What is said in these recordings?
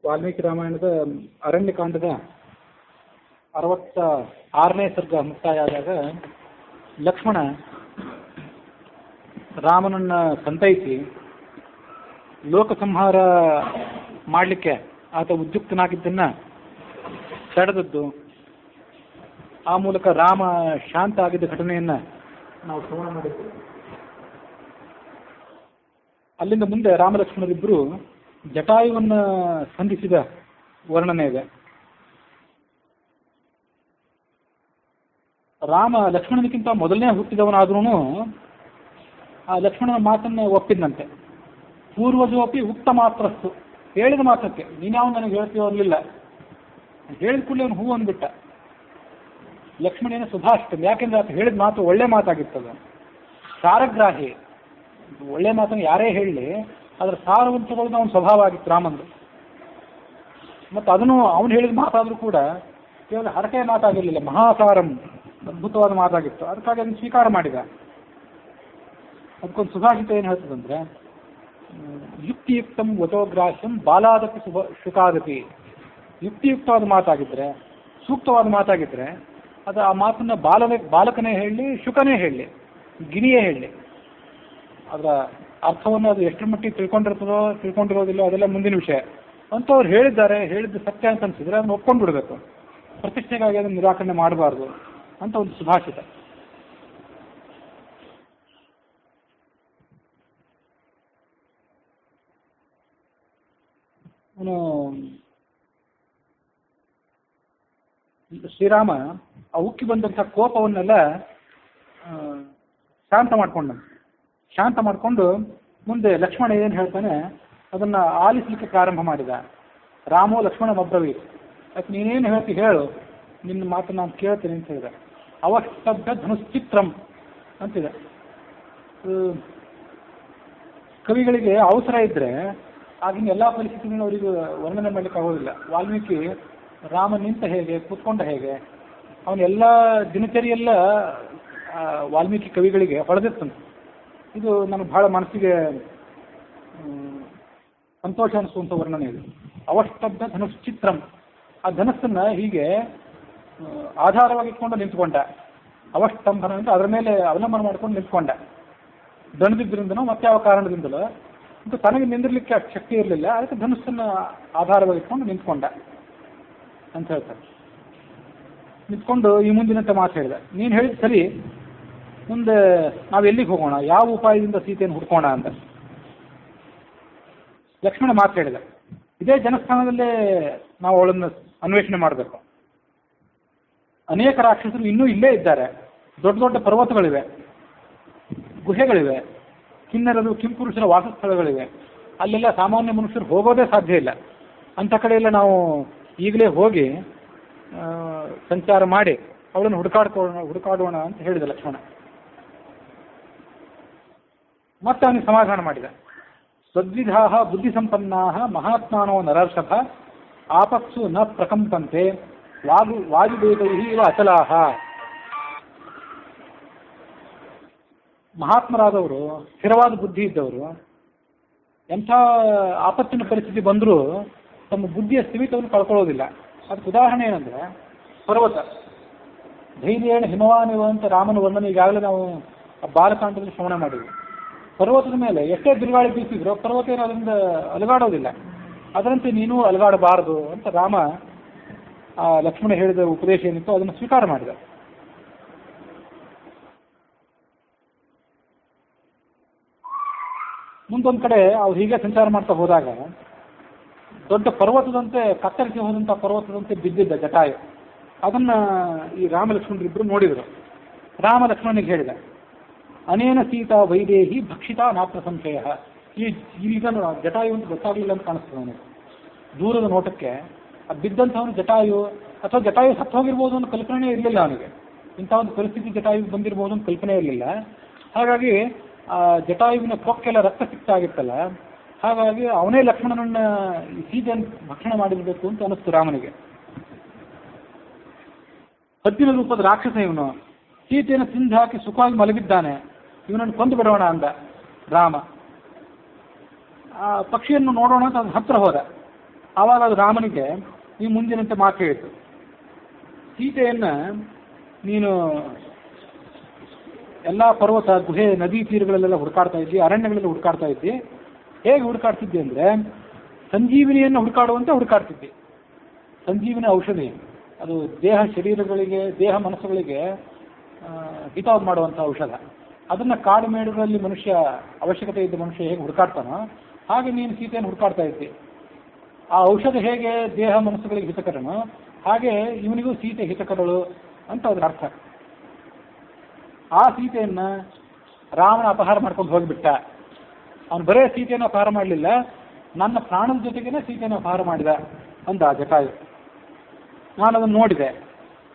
ವಾಲ್ಮೀಕಿ ರಾಮಾಯಣದ ಅರಣ್ಯಕಾಂಡದ 66ನೇ ಸರ್ಗ ಮುಕ್ತಾಯ ಆದಾಗ ಲಕ್ಷ್ಮಣ ರಾಮನನ್ನ ಸಂತೈಸಿ ಲೋಕ ಸಂಹಾರ ಮಾಡಲಿಕ್ಕೆ ಆತ ಉದ್ಯುಕ್ತನಾಗಿದ್ದನ್ನ ತಡೆದದ್ದು, ಆ ಮೂಲಕ ರಾಮ ಶಾಂತ ಆಗಿದ್ದ ಘಟನೆಯನ್ನ ನಾವು ಶ್ರವಣ ಮಾಡಿದ್ವಿ. ಅಲ್ಲಿಂದ ಮುಂದೆ ರಾಮಲಕ್ಷ್ಮಣರಿಬ್ಬರು ಜಟಾಯುವನ್ನ ಸಂಧಿಸಿದ ವರ್ಣನೆ ಇದೆ. ರಾಮ ಲಕ್ಷ್ಮಣನಿಗಿಂತ ಮೊದಲನೇ ಹುಟ್ಟಿದವನಾದ್ರೂ ಆ ಲಕ್ಷ್ಮಣನ ಮಾತನ್ನ ಒಪ್ಪಿದ್ನಂತೆ. ಪೂರ್ವಜೋಪಿ ಉಕ್ತ ಮಾತ್ರಸ್ತು, ಹೇಳಿದ ಮಾತ್ರಕ್ಕೆ ನೀನ್ಯಾವ ನನಗೆ ಹೇಳ್ತೀವೋ ಅನ್ನಲಿಲ್ಲ. ಹೇಳಿದ ಕೂಡಲೇ ಅವನು ಹೂ ಅಂದ್ಬಿಟ್ಟ. ಲಕ್ಷ್ಮಣೇನ ಸುಧಾರಿಸ್ತದೆ, ಯಾಕೆಂದ್ರೆ ಆತ ಹೇಳಿದ ಮಾತು ಒಳ್ಳೆ ಮಾತಾಗಿರ್ತದೆ, ಸಾರಗ್ರಾಹಿ. ಒಳ್ಳೆ ಮಾತನ್ನು ಯಾರೇ ಹೇಳಲಿ ಅದರ ಸಾರವನ್ನು ತಗೊಳ್ಳೋದು ಅವನ ಸ್ವಭಾವ ಆಗಿತ್ತು ರಾಮಂದು. ಮತ್ತು ಅದನ್ನು ಅವನು ಹೇಳಿದ ಮಾತಾದರೂ ಕೂಡ ಕೇವಲ ಹರಕೆಯ ಮಾತಾಗಿರಲಿಲ್ಲ, ಮಹಾಸಾರಂ, ಅದ್ಭುತವಾದ ಮಾತಾಗಿತ್ತು. ಅದಕ್ಕಾಗಿ ಅದನ್ನು ಸ್ವೀಕಾರ ಮಾಡಿದ. ಅದಕ್ಕೊಂದು ಸುಭಾಷಿತ ಏನು ಹೇಳ್ತದಂದ್ರೆ, ಯುಕ್ತಿಯುಕ್ತಂ ವಚೋಗ್ರಾಹ್ಯಂ ಬಾಲಾದಪಿ ಶುಕಾದಪಿ. ಯುಕ್ತಿಯುಕ್ತವಾದ ಮಾತಾಗಿದ್ರೆ, ಸೂಕ್ತವಾದ ಮಾತಾಗಿದ್ರೆ ಅದು ಆ ಮಾತನ್ನ ಬಾಲಕನೇ ಹೇಳಲಿ, ಶುಕನೇ ಹೇಳಲಿ, ಗಿಣಿಯೇ ಹೇಳಲಿ, ಅದರ ಅರ್ಥವನ್ನು ಅದು ಎಷ್ಟರ ಮಟ್ಟಿಗೆ ತಿಳ್ಕೊಂಡಿರೋದಿಲ್ಲ ಅದೆಲ್ಲ ಮುಂದಿನ ವಿಷಯ. ಅಂತ ಅವ್ರು ಹೇಳಿದ್ದಾರೆ, ಹೇಳಿದ್ದು ಸತ್ಯ ಅಂತ ಅನ್ಸಿದ್ರೆ ಅದನ್ನು ಒಪ್ಕೊಂಡು ಬಿಡಬೇಕು, ಪ್ರತಿಷ್ಠೆಗಾಗಿ ಅದನ್ನು ನಿರಾಕರಣೆ ಮಾಡಬಾರ್ದು ಅಂತ ಒಂದು ಸುಭಾಷಿತ. ಶ್ರೀರಾಮ ಆ ಉಕ್ಕಿ ಬಂದಂಥ ಕೋಪವನ್ನೆಲ್ಲ ಶಾಂತ ಮಾಡಿಕೊಂಡು ಮುಂದೆ ಲಕ್ಷ್ಮಣ ಏನು ಹೇಳ್ತಾನೆ ಅದನ್ನು ಆಲಿಸಲಿಕ್ಕೆ ಪ್ರಾರಂಭ ಮಾಡಿದ. ರಾಮೋ ಲಕ್ಷ್ಮಣ ಮಬ್ರವೀತ್, ಯಾಕೆ ನೀನೇನು ಹೇಳ್ತಿ ಹೇಳು, ನಿನ್ನ ಮಾತನ್ನು ನಾನು ಕೇಳ್ತೇನೆ ಅಂತ ಹೇಳಿದೆ. ಅವಸ್ತಬ್ಧ ಧನುಶ್ಚಿತ್ರಂ ಅಂತಿದೆ. ಕವಿಗಳಿಗೆ ಅವಸರ ಇದ್ದರೆ ಆಗಿನ ಎಲ್ಲ ಪರಿಸ್ಥಿತಿಗಳನ್ನು ಅವರಿಗೆ ವರ್ಣನೆ ಮಾಡಲಿಕ್ಕೆ ಆಗೋದಿಲ್ಲ. ವಾಲ್ಮೀಕಿ ರಾಮ ನಿಂತ ಹೇಗೆ, ಕೂತ್ಕೊಂಡ ಹೇಗೆ, ಅವನೆಲ್ಲ ದಿನಚರಿಯೆಲ್ಲ ವಾಲ್ಮೀಕಿ ಕವಿಗಳಿಗೆ ಹೊಳೆದಿತ್ತಂತೆ. ಇದು ನನಗೆ ಬಹಳ ಮನಸ್ಸಿಗೆ ಸಂತೋಷ ಅನಿಸುವಂಥ ವರ್ಣನೆ ಇದು. ಅವಷ್ಟಬ್ಧ ಧನುಶ್ಚಿತ್ರಂ, ಆ ಧನಸ್ಸನ್ನು ಹೀಗೆ ಆಧಾರವಾಗಿ ಇಟ್ಕೊಂಡು ನಿಂತ್ಕೊಂಡ. ಅವಷ್ಟಂಭನ ಅಂತ ಅದರ ಮೇಲೆ ಅವಲಂಬನ ಮಾಡ್ಕೊಂಡು ನಿಂತ್ಕೊಂಡ. ದಣದಿದ್ದರಿಂದನೋ ಮತ್ತೆ ಯಾವ ಕಾರಣದಿಂದಲೋ ಅಂತ ತನಗೆ ನಿಂದಿರ್ಲಿಕ್ಕೆ ಶಕ್ತಿ ಇರಲಿಲ್ಲ, ಅದಕ್ಕೆ ಧನುಸ್ಸನ್ನು ಆಧಾರವಾಗಿ ಇಟ್ಕೊಂಡು ನಿಂತ್ಕೊಂಡ ಅಂತ ಹೇಳ್ತಾರೆ. ನಿಂತ್ಕೊಂಡು ಈ ಮುಂದಿನಂತೆ ಮಾತು ಹೇಳಿದ, ನೀನು ಹೇಳಿದ ಸರಿ, ಮುಂದೆ ನಾವು ಎಲ್ಲಿಗೆ ಹೋಗೋಣ, ಯಾವ ಉಪಾಯದಿಂದ ಸೀತೆಯನ್ನು ಹುಡ್ಕೋಣ ಅಂತ ಲಕ್ಷ್ಮಣ ಮಾತು ಹೇಳಿದ. ಇದೇ ಜನಸ್ಥಾನದಲ್ಲೇ ನಾವು ಅವಳನ್ನು ಅನ್ವೇಷಣೆ ಮಾಡಬೇಕು. ಅನೇಕ ರಾಕ್ಷಸರು ಇನ್ನೂ ಇಲ್ಲೇ ಇದ್ದಾರೆ. ದೊಡ್ಡ ದೊಡ್ಡ ಪರ್ವತಗಳಿವೆ, ಗುಹೆಗಳಿವೆ, ಕಿನ್ನರರು ಕಿಂಪುರುಷರ ವಾಸಸ್ಥಳಗಳಿವೆ. ಅಲ್ಲೆಲ್ಲ ಸಾಮಾನ್ಯ ಮನುಷ್ಯರು ಹೋಗೋದೇ ಸಾಧ್ಯ ಇಲ್ಲ. ಅಂಥ ಕಡೆಯೆಲ್ಲ ನಾವು ಈಗಲೇ ಹೋಗಿ ಸಂಚಾರ ಮಾಡಿ ಅವಳನ್ನು ಹುಡುಕಾಡೋಣ ಅಂತ ಹೇಳಿದ ಲಕ್ಷ್ಮಣ. ಮತ್ತೆ ಅವನಿಗೆ ಸಮಾಧಾನ ಮಾಡಿದ. ಸದ್ವಿಧಾ ಬುದ್ಧಿ ಸಂಪನ್ನಾ ಮಹಾತ್ಮಾನೋ ನರರ್ಷಭ ಆಪತ್ಸು ನ ಪ್ರಕಂಪಂತೆ ವಾಯುವೇಗೈ ಇವ ಅಚಲಾಹ. ಮಹಾತ್ಮರಾದವರು, ಸ್ಥಿರವಾದ ಬುದ್ಧಿ ಇದ್ದವರು, ಎಂಥ ಆಪತ್ತಿನ ಪರಿಸ್ಥಿತಿ ಬಂದರೂ ತಮ್ಮ ಬುದ್ಧಿಯ ಸ್ಥಿಮಿತವನ್ನು ಕಳ್ಕೊಳ್ಳೋದಿಲ್ಲ. ಅದಕ್ಕೆ ಉದಾಹರಣೆ ಏನಂದ್ರೆ ಪರ್ವತ. ಧೈರ್ಯೇಣ ಹಿಮವಾನಿವ ಅಂತ ರಾಮನ ವರ್ಣನೆ ಈಗಾಗಲೇ ನಾವು ಬಾಲಕಾಂಡದಲ್ಲಿ ಶ್ರವಣ ಮಾಡಿದ್ವಿ. ಪರ್ವತದ ಮೇಲೆ ಎಷ್ಟೇ ಬಿರುಗಾಳಿ ಬೀಸಿದ್ರು ಪರ್ವತ ಏನು ಅದರಿಂದ ಅಲುಗಾಡೋದಿಲ್ಲ. ಅದರಂತೆ ನೀನು ಅಲುಗಾಡಬಾರದು ಅಂತ ರಾಮ ಲಕ್ಷ್ಮಣ ಹೇಳಿದ ಉಪದೇಶ ಏನಿತ್ತು ಅದನ್ನು ಸ್ವೀಕಾರ ಮಾಡಿದ. ಮುಂದೊಂದು ಕಡೆ ಅವ್ರು ಹೀಗೆ ಸಂಚಾರ ಮಾಡ್ತಾ ಹೋದಾಗ ದೊಡ್ಡ ಪರ್ವತದಂತೆ ಕತ್ತರಿಸಿ ಹೋದಂಥ ಪರ್ವತದಂತೆ ಬಿದ್ದಿದ್ದ ಜಟಾಯು. ಅದನ್ನ ಈ ರಾಮ ಲಕ್ಷ್ಮಣರಿಬ್ಬರು ನೋಡಿದರು. ರಾಮ ಲಕ್ಷ್ಮಣನಿಗೆ ಹೇಳಿದ, ಅನೇನ ಸೀತಾ ವೈದೇಹಿ ಭಕ್ಷಿತಾ ನಾತ್ರ ಸಂಶಯ. ಇದನ್ನು ಜಟಾಯು ಅಂತ ಗೊತ್ತಾಗಲಿಲ್ಲ ಅಂತ ಕಾಣಿಸ್ತದೆ ನನಗೆ. ದೂರದ ನೋಟಕ್ಕೆ ಆ ಬಿದ್ದಂಥವನು ಜಟಾಯು ಅಥವಾ ಜಟಾಯು ಸತ್ತು ಹೋಗಿರ್ಬೋದು ಅನ್ನೋ ಕಲ್ಪನೆ ಇರಲಿಲ್ಲ ಅವನಿಗೆ. ಇಂಥ ಒಂದು ಪರಿಸ್ಥಿತಿ ಜಟಾಯು ಬಂದಿರ್ಬೋದು ಅಂತ ಕಲ್ಪನೆ ಇರಲಿಲ್ಲ. ಹಾಗಾಗಿ ಆ ಜಟಾಯುವಿನ ಕೊಕ್ಕೆಲ್ಲ ರಕ್ತ ಸಿಕ್ತ ಆಗಿತ್ತಲ್ಲ, ಹಾಗಾಗಿ ಅವನೇ ಲಕ್ಷ್ಮಣನನ್ನ ಸೀತೆಯನ್ನು ಭಕ್ಷಣೆ ಮಾಡಿರಬೇಕು ಅಂತ ಅನಿಸ್ತು ರಾಮನಿಗೆ. ಹದ್ದಿನ ರೂಪದ ರಾಕ್ಷಸ ಇವನು, ಸೀತೆಯನ್ನು ತಿಂದು ಹಾಕಿ ಸುಖವಾಗಿ ಮಲಗಿದ್ದಾನೆ, ಇವನನ್ನು ಕೊಂದು ಬಿಡೋಣ ಅಂದ ರಾಮ. ಆ ಪಕ್ಷಿಯನ್ನು ನೋಡೋಣ ಅಂತ ಅದು ಹತ್ರ ಹೋದ. ಆವಾಗ ಅದು ರಾಮನಿಗೆ ಈ ಮುಂದಿನಂತೆ ಮಾತು ಹೇಳಿತು, ಸೀತೆಯನ್ನು ನೀನು ಎಲ್ಲ ಪರ್ವತ ಗುಹೆ ನದಿ ತೀರಗಳಲ್ಲೆಲ್ಲ ಹುಡುಕಾಡ್ತಾ ಇದ್ದಿ, ಅರಣ್ಯಗಳೆಲ್ಲ ಹುಡುಕಾಡ್ತಾ ಇದ್ದಿ. ಹೇಗೆ ಹುಡುಕಾಡ್ತಿದ್ದೆ ಅಂದರೆ ಸಂಜೀವಿನಿಯನ್ನು ಹುಡುಕಾಡುವಂತೆ ಹುಡುಕಾಡ್ತಿದ್ದೆ. ಸಂಜೀವಿನಿ ಔಷಧಿ, ಅದು ಶರೀರಗಳಿಗೆ ದೇಹ ಮನಸ್ಸುಗಳಿಗೆ ಹಿತ ಮಾಡುವಂಥ ಔಷಧ. ಅದನ್ನು ಕಾಡು ಮೇಡುಗಳಲ್ಲಿ ಮನುಷ್ಯ ಅವಶ್ಯಕತೆ ಇದ್ದ ಮನುಷ್ಯ ಹೇಗೆ ಹುಡುಕಾಡ್ತಾನೋ ಹಾಗೆ ನೀನು ಸೀತೆಯನ್ನು ಹುಡುಕಾಡ್ತಾ ಇದ್ದಿ. ಆ ಔಷಧ ಹೇಗೆ ದೇಹ ಮನಸ್ಸುಗಳಿಗೆ ಹಿತಕರನೋ ಹಾಗೆ ಇವನಿಗೂ ಸೀತೆ ಹಿತಕರಳು ಅಂತ ಅದರ ಅರ್ಥ. ಆ ಸೀತೆಯನ್ನು ರಾವಣ ಅಪಹಾರ ಮಾಡ್ಕೊಂಡು ಹೋಗಿಬಿಟ್ಟ. ಅವನು ಬರೇ ಸೀತೆಯನ್ನು ಅಪಹಾರ ಮಾಡಲಿಲ್ಲ, ನನ್ನ ಪ್ರಾಣದ ಜೊತೆಗೇನೆ ಸೀತೆಯನ್ನು ಅಪಹಾರ ಮಾಡಿದ ಅಂದ ಜಟಾಯು. ನಾನು ಅದನ್ನು ನೋಡಿದೆ,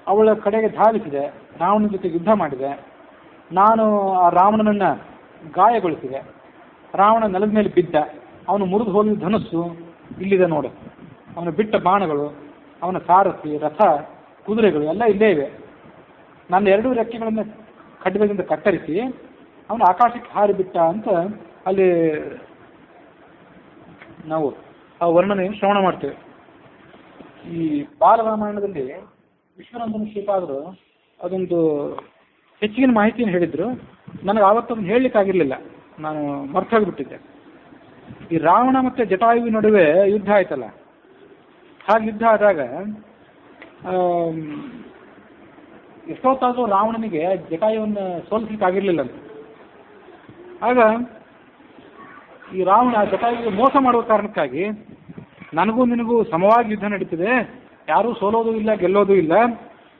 ಅವಳ ಕಡೆಗೆ ಧಾವಿಸಿದೆ, ರಾವಣನ ಜೊತೆಗೆ ಯುದ್ಧ ಮಾಡಿದೆ. ನಾನು ಆ ರಾವಣನನ್ನು ಗಾಯಗೊಳಿಸಿದೆ. ರಾವಣ ನೆಲದ ಮೇಲೆ ಬಿದ್ದ. ಅವನು ಮುರಿದು ಹೋಗಿದ ಧನುಸ್ಸು ಇಲ್ಲಿದೆ ನೋಡು, ಅವನ ಬಿಟ್ಟ ಬಾಣಗಳು, ಅವನ ಸಾರಥಿ, ರಥ, ಕುದುರೆಗಳು ಎಲ್ಲ ಇಲ್ಲೇ ಇವೆ. ನನ್ನ ಎರಡೂ ರೆಕ್ಕೆಗಳನ್ನು ಖಡ್ಗದಿಂದ ಕತ್ತರಿಸಿ ಅವನು ಆಕಾಶಕ್ಕೆ ಹಾರಿಬಿಟ್ಟ ಅಂತ ಅಲ್ಲಿ ನಾವು ಆ ವರ್ಣನೆ ಶ್ರವಣ ಮಾಡ್ತೇವೆ. ಈ ಬಾಲರಾಮಾಯಣದಲ್ಲಿ ವಿಶ್ವನಂದನ ಶ್ರೀಪಾದರು ಅದೊಂದು ಹೆಚ್ಚಿನ ಮಾಹಿತಿಯನ್ನು ಹೇಳಿದ್ರು. ನನಗೆ ಆವತ್ತೊಂದು ಹೇಳಲಿಕ್ಕಾಗಿರಲಿಲ್ಲ, ನಾನು ಮರ್ತೋಗಿಬಿಟ್ಟಿದ್ದೆ. ಈ ರಾವಣ ಮತ್ತು ಜಟಾಯುವಿನ ನಡುವೆ ಯುದ್ಧ ಆಯ್ತಲ್ಲ, ಹಾಗೆ ಯುದ್ಧ ಆದಾಗ ಎಷ್ಟೊತ್ತಾದರೂ ರಾವಣನಿಗೆ ಜಟಾಯುವನ್ನು ಸೋಲಿಸಲಿಕ್ಕಾಗಿರಲಿಲ್ಲ ಅಂತ. ಆಗ ಈ ರಾವಣ ಜಟಾಯುವಿಗೆ ಮೋಸ ಮಾಡುವ ಕಾರಣಕ್ಕಾಗಿ ನನಗೂ ನಿನಗೂ ಸಮವಾಗಿ ಯುದ್ಧ ನಡೀತಿದೆ, ಯಾರೂ ಸೋಲೋದು ಇಲ್ಲ ಗೆಲ್ಲೋದು ಇಲ್ಲ,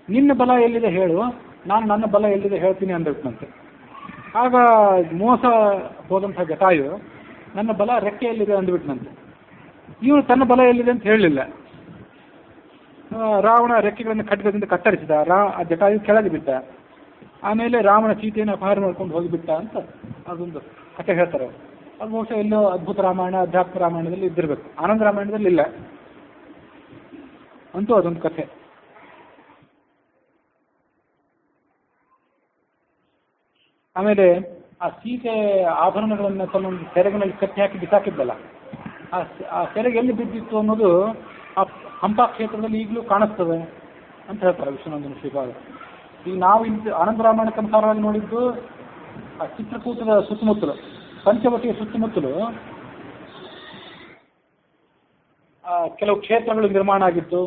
ನಿನ್ನ ಬಲ ಎಲ್ಲಿದೆ ಹೇಳು, ನಾನು ನನ್ನ ಬಲ ಎಲ್ಲಿದೆ ಹೇಳ್ತೀನಿ ಅಂದಿಟ್ನಂತೆ. ಆಗ ಮೋಸ ಹೋದಂಥ ಜಟಾಯು ನನ್ನ ಬಲ ರೆಕ್ಕೆಯಲ್ಲಿದೆ ಅಂದ್ಬಿಟ್ನಂತೆ. ಇವನು ತನ್ನ ಬಲ ಎಲ್ಲಿದೆ ಅಂತ ಹೇಳಲಿಲ್ಲ. ರಾವಣ ರೆಕ್ಕೆಗಳನ್ನು ಖಡ್ಗದಿಂದ ಕತ್ತರಿಸಿದ, ಆ ಜಟಾಯು ಕೆಳಗೆ ಬಿದ್ದ. ಆಮೇಲೆ ರಾವಣ ಸೀತೆಯನ್ನು ಅಪಹಾರ ಮಾಡ್ಕೊಂಡು ಹೋಗಿಬಿಟ್ಟ ಅಂತ ಅದೊಂದು ಕಥೆ ಹೇಳ್ತಾರೆ. ಅದು ಬಹುಶಃ ಎಲ್ಲೋ ಅದ್ಭುತ ರಾಮಾಯಣ, ಅಧ್ಯಾತ್ಮ ರಾಮಾಯಣದಲ್ಲಿ ಇದ್ದಿರಬೇಕು, ಆನಂದ ರಾಮಾಯಣದಲ್ಲಿ ಇಲ್ಲ ಅಂತೂ ಅದೊಂದು ಕಥೆ. ಆಮೇಲೆ ಆ ಸೀತೆ ಆಭರಣಗಳನ್ನು ತನ್ನೊಂದು ಸೆರಗಿನಲ್ಲಿ ಕಟ್ಟಿ ಹಾಕಿ ಬಿಸಾಕಿದ್ದಲ್ಲ, ಆ ಸೆರೆಗೆ ಎಲ್ಲಿ ಬಿದ್ದಿತ್ತು ಅನ್ನೋದು ಆ ಹಂಪಾ ಕ್ಷೇತ್ರದಲ್ಲಿ ಈಗಲೂ ಕಾಣಿಸ್ತದೆ ಅಂತ ಹೇಳ್ತಾರೆ ವಿಶ್ವನಂದನ ಶ್ರೀಪಾದರು. ಈಗ ನಾವು ಆನಂದ ರಾಮಾಯಣಕ್ಕೆ ಅನುಸಾರವಾಗಿ ನೋಡಿದ್ದು ಆ ಚಿತ್ರಕೂಟದ ಸುತ್ತಮುತ್ತಲು, ಪಂಚವಟಿಯ ಸುತ್ತಮುತ್ತಲು ಕೆಲವು ಕ್ಷೇತ್ರಗಳು ನಿರ್ಮಾಣ ಆಗಿತ್ತು.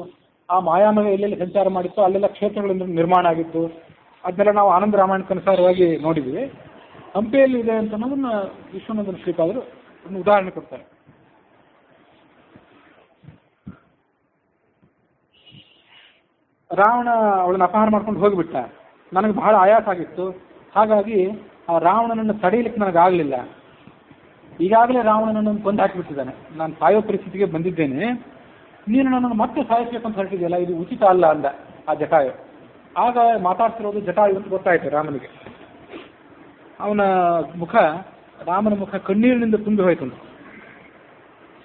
ಆ ಮಾಯಾಮಯ ಎಲ್ಲೆಲ್ಲಿ ಸಂಚಾರ ಮಾಡಿತ್ತು ಅಲ್ಲೆಲ್ಲ ಕ್ಷೇತ್ರಗಳು ನಿರ್ಮಾಣ ಆಗಿತ್ತು. ಅದನ್ನೆಲ್ಲ ನಾವು ಆನಂದ ರಾಮಾಯಣಕ್ಕೆ ಅನುಸಾರವಾಗಿ ನೋಡಿದ್ವಿ. ಹಂಪೆಯಲ್ಲಿ ಇದೆ ಅಂತ ಅನ್ನೋದನ್ನ ವಿಶ್ವನಂದನ ಶ್ರೀಪಾದರು ಒಂದು ಉದಾಹರಣೆ ಕೊಡ್ತಾರೆ. ರಾವಣ ಅವಳನ್ನು ಅಪಹಾರ ಮಾಡ್ಕೊಂಡು ಹೋಗಿಬಿಟ್ಟ. ನನಗೆ ಬಹಳ ಆಯಾಸ ಆಗಿತ್ತು, ಹಾಗಾಗಿ ಆ ರಾವಣನನ್ನು ತಡೆಯಲಿಕ್ಕೆ ನನಗಾಗಲಿಲ್ಲ. ಈಗಾಗಲೇ ರಾವಣನನ್ನು ಕೊಂದು ಹಾಕಿಬಿಟ್ಟಿದ್ದಾನೆ, ನಾನು ಸಾಯೋ ಪರಿಸ್ಥಿತಿಗೆ ಬಂದಿದ್ದೇನೆ, ನೀನು ನನ್ನನ್ನು ಮತ್ತೆ ಸಾಯಿಸಬೇಕು ಅಂತ ಹೊರಟಿದೆಯಲ್ಲ, ಇದು ಉಚಿತ ಅಲ್ಲ ಅಂದ ಆ ಜಟಾಯು. ಆಗ ಮಾತಾಡ್ತಿರೋದು ಜಟಾಯು ಅಂತ ಗೊತ್ತಾಯ್ತು ರಾಮನಿಗೆ. ಅವನ ಮುಖ, ರಾಮನ ಮುಖ ಕಣ್ಣೀರಿನಿಂದ ತುಂಬಿ ಹೋಯ್ತು.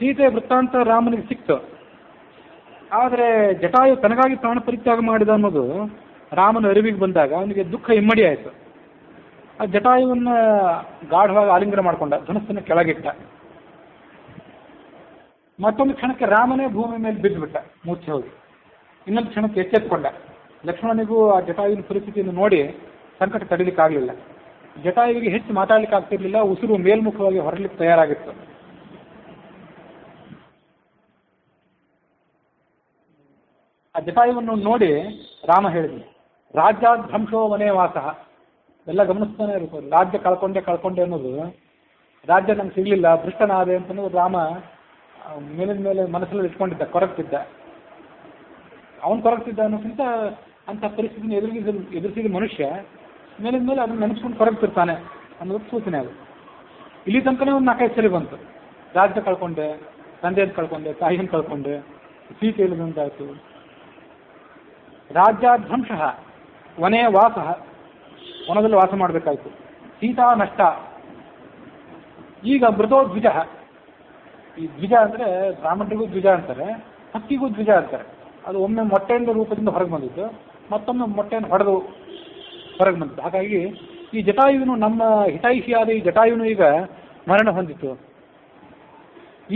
ಸೀತೆ ವೃತ್ತಾಂತ ರಾಮನಿಗೆ ಸಿಕ್ತು, ಆದರೆ ಜಟಾಯು ತನಗಾಗಿ ಪ್ರಾಣ ಪರಿತ್ಯಾಗ ಮಾಡಿದ ಅನ್ನೋದು ರಾಮನ ಅರಿವಿಗೆ ಬಂದಾಗ ಅವನಿಗೆ ದುಃಖ ಇಮ್ಮಡಿ ಆಯಿತು. ಆ ಜಟಾಯುವನ್ನು ಗಾಢವಾಗಿ ಆಲಿಂಗನ ಮಾಡಿಕೊಂಡ, ಧನಸ್ಸನ್ನು ಕೆಳಗಿಟ್ಟ. ಮತ್ತೊಂದು ಕ್ಷಣಕ್ಕೆ ರಾಮನೇ ಭೂಮಿ ಮೇಲೆ ಬಿದ್ದುಬಿಟ್ಟ ಮೂರ್ಛೆ ಹೋಗಿ. ಇನ್ನೊಂದು ಕ್ಷಣಕ್ಕೆ ಎಚ್ಚೆತ್ತುಕೊಂಡ. ಲಕ್ಷ್ಮಣನಿಗೂ ಆ ಜಟಾಯುವಿನ ಪರಿಸ್ಥಿತಿಯನ್ನು ನೋಡಿ ಸಂಕಟ ತಡೀಲಿಕ್ಕಾಗಲಿಲ್ಲ. ಜಟಾಯುವಿಗೆ ಹೆಚ್ಚು ಮಾತಾಡ್ಲಿಕ್ಕೆ ಆಗ್ತಿರ್ಲಿಲ್ಲ, ಉಸಿರು ಮೇಲ್ಮುಖವಾಗಿ ಹೊರಲಿಕ್ಕೆ ತಯಾರಾಗಿತ್ತು. ಆ ಜಟಾಯುವನ್ನು ನೋಡಿ ರಾಮ ಹೇಳಿದ್ನು, ರಾಜ್ಯಾಧ್ವಂಸೋ ವನೇ ವಾಸಃ. ಎಲ್ಲ ಗಮನಿಸ್ತಾನೆ ಇರ್ಬೋದು, ರಾಜ್ಯ ಕಳ್ಕೊಂಡೆ ಅನ್ನೋದು, ರಾಜ್ಯ ನಂಗೆ ಸಿಗಲಿಲ್ಲ, ಭ್ರಷ್ಟನಾದೆ ಅಂತನ್ನೋದು ರಾಮ ಮೇಲಿನ ಮೇಲೆ ಮನಸ್ಸಲ್ಲಿ ಇಟ್ಕೊಂಡಿದ್ದ, ಕೊರಗ್ತಿದ್ದ. ಅವನು ಕೊರಗ್ತಿದ್ದ ಅನ್ನೋಕ್ಕಿಂತ ಅಂಥ ಪರಿಸ್ಥಿತಿನ ಎದುರಿಸಿದ ಮನುಷ್ಯ ಮೇಲಿನ ಮೇಲೆ ಅದನ್ನು ನೆನೆಸ್ಕೊಂಡು ಕೊರಗ್ತಿರ್ತಾನೆ ಅನ್ನೋದು ಸೂಚನೆ ಅದು. ಇಲ್ಲಿ ತನಕನೇ ಒಂದು 4-5 ಸರಿ ಬಂತು. ರಾಜ್ಯ ಕಳ್ಕೊಂಡೆ, ತಂದೆಯನ್ನು ಕಳ್ಕೊಂಡೆ, ತಾಯಿಯನ್ನು ಕಳ್ಕೊಂಡೆ, ಸೀತೆ ಇಲ್ಲದಂತಾಯಿತು. ರಾಜ್ಯಾಧ್ವಂಸ ವನೇ ವಾಸ, ವನದಲ್ಲಿ ವಾಸ ಮಾಡಬೇಕಾಯ್ತು. ಸೀತಾ ನಷ್ಟ. ಈಗ ಮೃದೋ ದ್ವಿಜ. ಈ ದ್ವಿಜ ಅಂದರೆ ಬ್ರಾಹ್ಮಣರಿಗೂ ದ್ವಿಜ ಅಂತಾರೆ, ಹಕ್ಕಿಗೂ ದ್ವಿಜ ಅಂತಾರೆ. ಅದು ಒಮ್ಮೆ ಮೊಟ್ಟೆಯಿಂದ ರೂಪದಿಂದ ಹೊರಗೆ ಬಂದಿತ್ತು, ಮತ್ತೊಮ್ಮೆ ಮೊಟ್ಟೆಯನ್ನು ಹೊಡೆದು ಹೊರಗೆ ಬಂದಿತ್ತು. ಹಾಗಾಗಿ ಈ ಜಟಾಯುವಿನು, ನಮ್ಮ ಹಿತೈಷಿಯಾದ ಈ ಜಟಾಯುವಿನು ಈಗ ಮರಣ ಹೊಂದಿತ್ತು.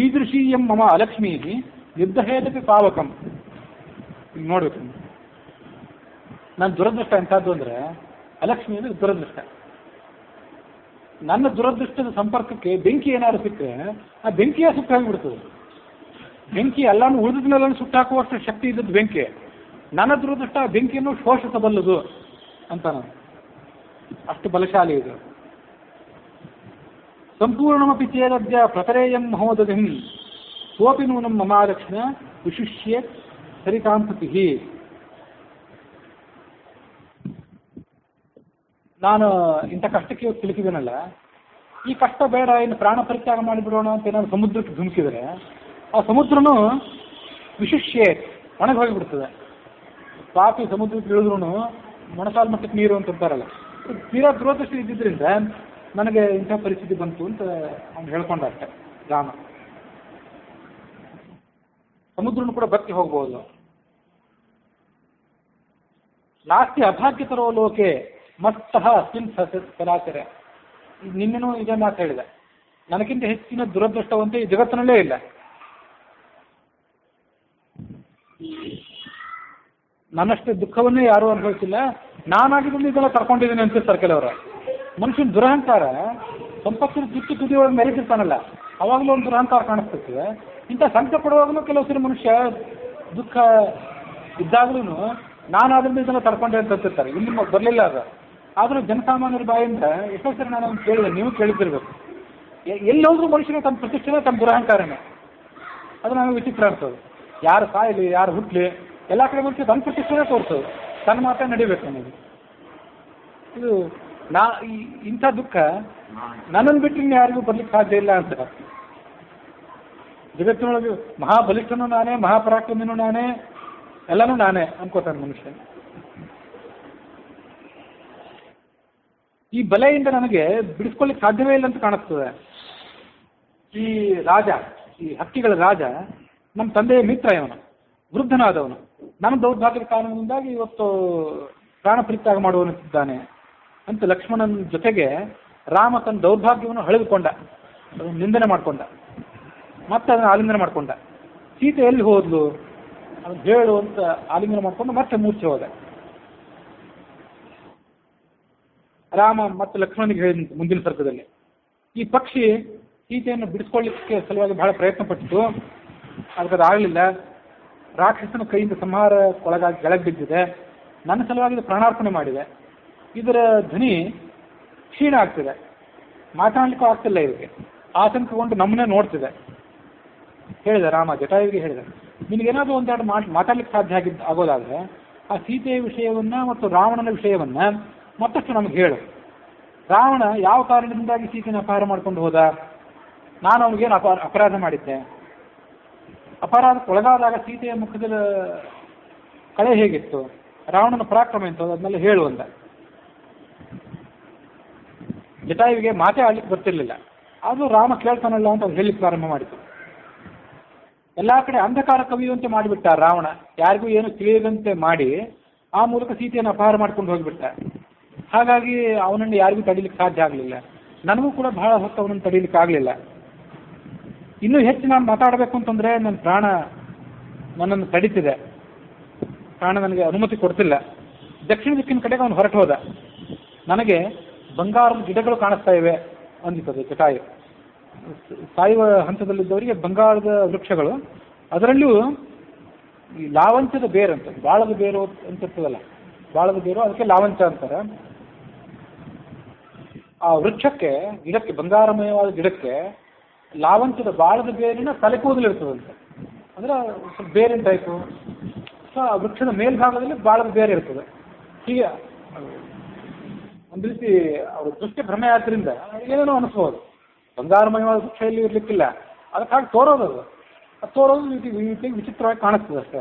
ಈದೃಶೀಯಂ ಮಮ ಅಲಕ್ಷ್ಮೀ ನಿರ್ದಹೇತಪಿ ಪಾವಕಂ. ಈಗ ನೋಡ್ಬೇಕು, ನನ್ನ ದುರದೃಷ್ಟ ಎಂಥದ್ದು ಅಂದರೆ ಅಲಕ್ಷ್ಮಿ ಅಂದರೆ ದುರದೃಷ್ಟ. ನನ್ನ ದುರದೃಷ್ಟದ ಸಂಪರ್ಕಕ್ಕೆ ಬೆಂಕಿ ಏನಾದ್ರು ಸಿಕ್ಕರೆ ಆ ಬೆಂಕಿಯ ಸುಟ್ಟಾಗಿಬಿಡ್ತದೆ. ಬೆಂಕಿ ಎಲ್ಲಾನು ಉಳಿದಿದ್ಮೇಲೆ ಸುಟ್ಟಾಕುವಷ್ಟು ಶಕ್ತಿ ಇದ್ದದ್ದು ಬೆಂಕಿ. ನನ್ನ ದುರದೃಷ್ಟ ಬೆಂಕಿಯನ್ನು ಶೋಷಿಸಬಲ್ಲದು ಅಂತ ನಾನು, ಅಷ್ಟು ಬಲಶಾಲಿ ಇದು. ಸಂಪೂರ್ಣಮಪಿ ಚೇದದ್ಯ ಪ್ರತರೇಯಂ ಮಹೋದಧಿಂ ಸೋಪಿ ನೂನಂ ಮಮಾಲಕ್ಷ್ಮ ವಿಶಿಷ್ಯೇ ಸರಿತಾಂತತಿ. ನಾನು ಇಂಥ ಕಷ್ಟಕ್ಕೆ ಸಿಲುಕಿದ್ದೇನಲ್ಲ, ಈ ಕಷ್ಟ ಬೇಡ, ಇನ್ನು ಪ್ರಾಣ ಪರಿತ್ಯಾಗ ಮಾಡಿಬಿಡೋಣ ಅಂತ ಏನಾದ್ರು ಸಮುದ್ರಕ್ಕೆ ಧುಮುಕಿದರೆ ಆ ಸಮುದ್ರನೂ ವಿಶಿಷ್ಯೆ ಒಣಗಿ ಹೋಗಿಬಿಡ್ತದೆ. ಪಾಪಿ ಸಮುದ್ರಕ್ಕೆ ಇಳಿದ್ರೂ ಮೊಣಸಾಲು ಮಟ್ಟಕ್ಕೆ ನೀರು ಅಂತ ಅಂತಾರಲ್ಲ, ತೀರಾ ದುರದೃಷ್ಟಿ ಇದ್ದಿದ್ದರಿಂದ ನನಗೆ ಇಂಥ ಪರಿಸ್ಥಿತಿ ಬಂತು ಅಂತ ಅವ್ನು ಹೇಳ್ಕೊಂಡ ಅಷ್ಟೆ ರಾಮ. ಸಮುದ್ರನು ಕೂಡ ಬತ್ತಿ ಹೋಗ್ಬೋದು. ನಾಸ್ತಿ ಅಭಾಗ್ಯತರೋ ಲೋಕೆ ಮತ್ತಃ ಅಸ್ಮಿನ್ ಸರಾಚರ. ನಿನ್ನೆನೂ ಇದೇ ಮಾತು ಹೇಳಿದೆ, ನನಗಿಂತ ಹೆಚ್ಚಿನ ದುರದೃಷ್ಟವಂತೆ ಈ ಜಗತ್ತಿನಲ್ಲೇ ಇಲ್ಲ. ನನ್ನಷ್ಟೇ ದುಃಖವನ್ನೇ ಯಾರೂ ಅನುಭವಿಸಿಲ್ಲ, ನಾನಾಗಿದ್ದು ಇದೆಲ್ಲ ತರ್ಕೊಂಡಿದ್ದೀನಿ ಅಂತಿರ್ತಾರೆ ಕೆಲವರು. ಮನುಷ್ಯನ ದುರಹಂಕಾರ ಸಂಪತ್ತಿನ ತುದಿಯೊಳಗೆ ಮೆರೆತಿರ್ತಾನಲ್ಲ, ಅವಾಗಲೂ ಒಂದು ದುರಹಂಕಾರ ಕಾಣಿಸ್ತಿರ್ತದೆ. ಇಂಥ ಸಂಕಟ ಪಡುವಾಗಲೂ ಕೆಲವು ಸರಿ ಮನುಷ್ಯ ದುಃಖ ಇದ್ದಾಗಲೂ ನಾನು ಅದರಿಂದ ಇದನ್ನು ತಡ್ಕೊಂಡೆ ಅಂತ ಅಂತಿರ್ತಾರೆ. ಇಲ್ಲಿ ಬರಲಿಲ್ಲ ಅದು. ಆದರೂ ಜನಸಾಮಾನ್ಯರ ಬಾಯಿಂದ ಎಷ್ಟೋ ಸರಿ ನಾನು ಅವ್ನು ಕೇಳಿದೆ, ನೀವು ಕೇಳಿದಿರ್ಬೇಕು. ಎಲ್ಲಿ ಹೋದ್ರೂ ಮನುಷ್ಯನ ತಮ್ಮ ಪ್ರತಿಷ್ಠೆನೇ ತಮ್ಮ ದುರಹಂಕಾರನೇ. ಅದು ನಮಗೆ ವಿಚಿತ್ರ ಅನ್ಸೋದು. ಯಾರು ಸಾಯಲಿ, ಯಾರು ಹುಟ್ಟಲಿ, ಎಲ್ಲ ಕಡೆ ಮನುಷ್ಯ ತನ್ನ ಪ್ರತಿಷ್ಠೆನೇ ತೋರಿಸೋದು, ತನ್ನ ಮಾತೇ ನಡಿಬೇಕು ನಮಗೆ. ಇದು ಇಂಥ ದುಃಖ ನನ್ನನ್ನು ಬಿಟ್ಟು ಯಾರಿಗೂ ಬರ್ಲಿಕ್ಕೆ ಸಾಧ್ಯ ಇಲ್ಲ ಅಂತ. ಜಗತ್ತಿನೊಳಗೆ ಮಹಾಬಲಿಷ್ಠನೂ ನಾನೇ, ಮಹಾಪರಾಕ್ರಮಿನೂ ನಾನೇ, ಎಲ್ಲನೂ ನಾನೇ ಅನ್ಕೋತಾನೆ ಮನುಷ್ಯ. ಈ ಬಲೆಯಿಂದ ನನಗೆ ಬಿಡಿಸ್ಕೊಳ್ಳಿಕ್ಕೆ ಸಾಧ್ಯವೇ ಇಲ್ಲ ಅಂತ ಕಾಣಿಸ್ತದೆ. ಈ ರಾಜ, ಈ ಹಕ್ಕಿಗಳ ರಾಜ ನಮ್ಮ ತಂದೆಯ ಮಿತ್ರ, ಇವನು ವೃದ್ಧನಾದವನು. ನನ್ನ ದೌರ್ಭಾಗ್ಯದ ಕಾರಣದಿಂದಾಗಿ ಇವತ್ತು ಪ್ರಾಣ ಪರಿತ್ಯಾಗ ಮಾಡುವನಿದ್ದಾನೆ ಅಂತ ಲಕ್ಷ್ಮಣನ ಜೊತೆಗೆ ರಾಮ ತನ್ನ ದೌರ್ಭಾಗ್ಯವನ್ನು ಹಳೆದುಕೊಂಡ, ನಿಂದನೆ ಮಾಡಿಕೊಂಡ, ಮತ್ತೆ ಅದನ್ನು ಆಲಿಂಗನ ಮಾಡಿಕೊಂಡ. ಸೀತೆ ಎಲ್ಲಿ ಹೋದ್ಲು ಅದನ್ನು ಹೇಳು ಅಂತ ಆಲಿಂಗನ ಮಾಡಿಕೊಂಡು ಮತ್ತೆ ಮೂರ್ಛೆ ಹೋದ. ರಾಮ ಮತ್ತು ಲಕ್ಷ್ಮಣನಿಗೆ ಹೇಳಿದ ಮುಂದಿನ ಸರ್ಗದಲ್ಲಿ, ಈ ಪಕ್ಷಿ ಸೀತೆಯನ್ನು ಬಿಡಿಸ್ಕೊಳ್ಳಿಕ್ಕೆ ಸಲುವಾಗಿ ಬಹಳ ಪ್ರಯತ್ನ ಪಟ್ಟಿತು, ಅದಕ್ಕೆ ಆಗಲಿಲ್ಲ. ರಾಕ್ಷಸನ ಕೈಯಿಂದ ಸಂಹಾರಕ್ಕೊಳಗಾಗಿ ಕೆಳಗೆ ಬಿದ್ದಿದೆ. ನನ್ನ ಸಲುವಾಗಿ ಇದು ಪ್ರಾಣಾರ್ಪಣೆ ಮಾಡಿದೆ. ಇದರ ಧ್ವನಿ ಕ್ಷೀಣ ಆಗ್ತಿದೆ, ಮಾತನಾಡಲಿಕ್ಕೂ ಆಗ್ತಿಲ್ಲ. ಇದಕ್ಕೆ ಆತಂಕಗೊಂಡು ನಮ್ಮನ್ನೇ ನೋಡ್ತಿದೆ. ಹೇಳಿದೆ ರಾಮ ಜಟಾಯುವಿಗೆ ಹೇಳಿದೆ, ನಿನಗೇನಾದರೂ ಒಂದೆರಡು ಮಾತಾಡ್ಲಿಕ್ಕೆ ಸಾಧ್ಯ ಆಗೋದಾದರೆ ಆ ಸೀತೆಯ ವಿಷಯವನ್ನ ಮತ್ತು ರಾವಣನ ವಿಷಯವನ್ನ ಮತ್ತಷ್ಟು ನಮಗೆ ಹೇಳು. ರಾವಣ ಯಾವ ಕಾರಣದಿಂದಾಗಿ ಸೀತೆಯನ್ನು ಅಪಹಾರ ಮಾಡ್ಕೊಂಡು ಹೋದ? ನಾನು ಅವನಿಗೇನು ಅಪರಾಧ ಮಾಡಿದ್ದೆ? ಅಪರಾಧಕ್ಕೊಳಗಾದಾಗ ಸೀತೆಯ ಮುಖದ ಕಳೆ ಹೇಗಿತ್ತು? ರಾವಣನ ಪರಾಕ್ರಮ ಎಂತ ಅದನ್ನೆಲ್ಲ ಹೇಳು ಅಂದ. ಜಟಾಯುವಿಗೆ ಮಾತೇ ಆಡ್ಲಿಕ್ಕೆ ಬರ್ತಿರ್ಲಿಲ್ಲ. ಆದರೂ ರಾಮ ಕೇಳ್ತಾನಲ್ಲ ಅಂತ ಅವ್ರು ಹೇಳಲಿಕ್ಕೆ ಪ್ರಾರಂಭ ಮಾಡಿತು. ಎಲ್ಲ ಕಡೆ ಅಂಧಕಾರ ಕವಿಯುವಂತೆ ಮಾಡಿಬಿಟ್ಟ ರಾವಣ. ಯಾರಿಗೂ ಏನು ತಿಳಿಯದಂತೆ ಮಾಡಿ ಆ ಮೂಲಕ ಸೀತೆಯನ್ನು ಅಪಹಾರ ಮಾಡ್ಕೊಂಡು ಹೋಗಿಬಿಟ್ಟ. ಹಾಗಾಗಿ ಅವನನ್ನು ಯಾರಿಗೂ ತಡೀಲಿಕ್ಕೆ ಸಾಧ್ಯ ಆಗಲಿಲ್ಲ. ನನಗೂ ಕೂಡ ಬಹಳ ಹೊತ್ತು ಅವನನ್ನು ತಡೀಲಿಕ್ಕೆ ಆಗಲಿಲ್ಲ. ಇನ್ನೂ ಹೆಚ್ಚು ನಾನು ಮಾತಾಡಬೇಕು ಅಂತಂದರೆ ನನ್ನ ಪ್ರಾಣ ನನ್ನನ್ನು ತಡೀತಿದೆ. ಪ್ರಾಣ ನನಗೆ ಅನುಮತಿ ಕೊಡ್ತಿಲ್ಲ. ದಕ್ಷಿಣ ದಿಕ್ಕಿನ ಕಡೆಗೆ ಅವನು ಹೊರಟು ಹೋದ. ನನಗೆ ಬಂಗಾರದ ಗಿಡಗಳು ಕಾಣಿಸ್ತಾ ಇವೆ ಅಂದಿರ್ತದೆ ಜಟಾಯು. ಸಾಯುವ ಹಂತದಲ್ಲಿದ್ದವರಿಗೆ ಬಂಗಾರದ ವೃಕ್ಷಗಳು, ಅದರಲ್ಲೂ ಈ ಲಾವಂಚದ ಬೇರು ಅಂತ, ಬಾಳದ ಬೇರು ಅಂತ ಇರ್ತದಲ್ಲ, ಬಾಳದ ಬೇರು, ಅದಕ್ಕೆ ಲಾವಂಚ ಅಂತಾರೆ. ಆ ವೃಕ್ಷಕ್ಕೆ, ಗಿಡಕ್ಕೆ, ಬಂಗಾರಮಯವಾದ ಗಿಡಕ್ಕೆ ಲಾವಂಚದ ಬಾಳದ ಬೇರಿನ ತಲೆ ಕೂದಲು ಇರ್ತದಂತೆ. ಅಂದ್ರೆ ಸ್ವಲ್ಪ ಬೇರಿನ ಟೈಪು. ಸೊ ಆ ವೃಕ್ಷದ ಮೇಲ್ಭಾಗದಲ್ಲಿ ಬಾಳದ ಬೇರೆ ಇರ್ತದೆ. ಹೀಗೆ ಒಂದು ರೀತಿ ಅವ್ರ ದೃಷ್ಟಿ ಭ್ರಮೆ ಆದ್ರಿಂದ ಏನೇನೋ ಅನಿಸ್ಬೋದು. ಬಂಗಾರಮಯವಾದ ವೃಕ್ಷ ಎಲ್ಲಿ ಇರ್ಲಿಕ್ಕಿಲ್ಲ, ಅದಕ್ಕಾಗಿ ತೋರೋದು. ಅದು ತೋರೋದು ವಿಚಿತ್ರವಾಗಿ ಕಾಣಿಸ್ತದೆ ಅಷ್ಟೇ.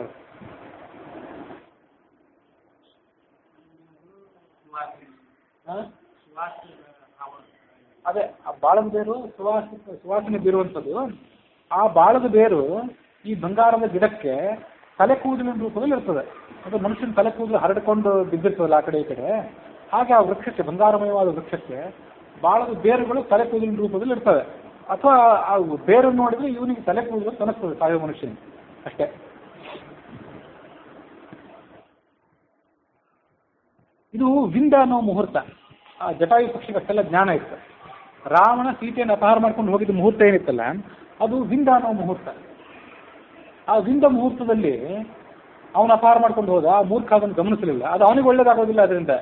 ಅದೇ ಆ ಬಾಳದ ಬೇರು ಸುವಾಸನೆ ಬೀರುವಂಥದ್ದು. ಆ ಬಾಳದ ಬೇರು ಈ ಬಂಗಾರದ ಗಿಡಕ್ಕೆ ತಲೆ ಕೂದಲಿನ ರೂಪದಲ್ಲಿ ಇರ್ತದೆ. ಅದು ಮನುಷ್ಯನ ತಲೆ ಕೂದಲು ಹರಡಿಕೊಂಡು ಬಿದ್ದಿರ್ತದಲ್ಲ ಆ ಕಡೆ ಈ ಕಡೆ. ಹಾಗೆ ಆ ವೃಕ್ಷಕ್ಕೆ, ಬಂಗಾರಮಯವಾದ ವೃಕ್ಷಕ್ಕೆ ಬಾಳದ ಬೇರುಗಳು ತಲೆ ಕೂದಲಿನ ರೂಪದಲ್ಲಿ ಇರ್ತವೆ. ಅಥವಾ ಆ ಬೇರು ನೋಡಿದ್ರೆ ಇವನಿಗೆ ತಲೆ ಕೂದಲು ತನಸ್ತದೆ ಸಾಯೋ ಮನುಷ್ಯನಿಗೆ. ಅಷ್ಟೇ. ಇದು ವಿಂದ ಅನ್ನೋ ಮುಹೂರ್ತ. ಆ ಜಟಾಯು ಪಕ್ಷಿಗೆ ಅಷ್ಟೆಲ್ಲ ಜ್ಞಾನ ಇತ್ತು. ರಾವಣ ಸೀತೆಯನ್ನು ಅಪಹಾರ ಮಾಡ್ಕೊಂಡು ಹೋಗಿದ್ದ ಮುಹೂರ್ತ ಏನಿತ್ತಲ್ಲ, ಅದು ವಿಂದ ಅನ್ನೋ ಮುಹೂರ್ತ. ಆ ವಿಂದ ಮುಹೂರ್ತದಲ್ಲಿ ಅವನು ಅಪಹಾರ ಮಾಡ್ಕೊಂಡು ಹೋದ. ಆ ಮೂರ್ಖ ಅದನ್ನು ಗಮನಿಸಲಿಲ್ಲ. ಅದು ಅವನಿಗೆ ಒಳ್ಳೇದಾಗೋದಿಲ್ಲ, ಅದರಿಂದ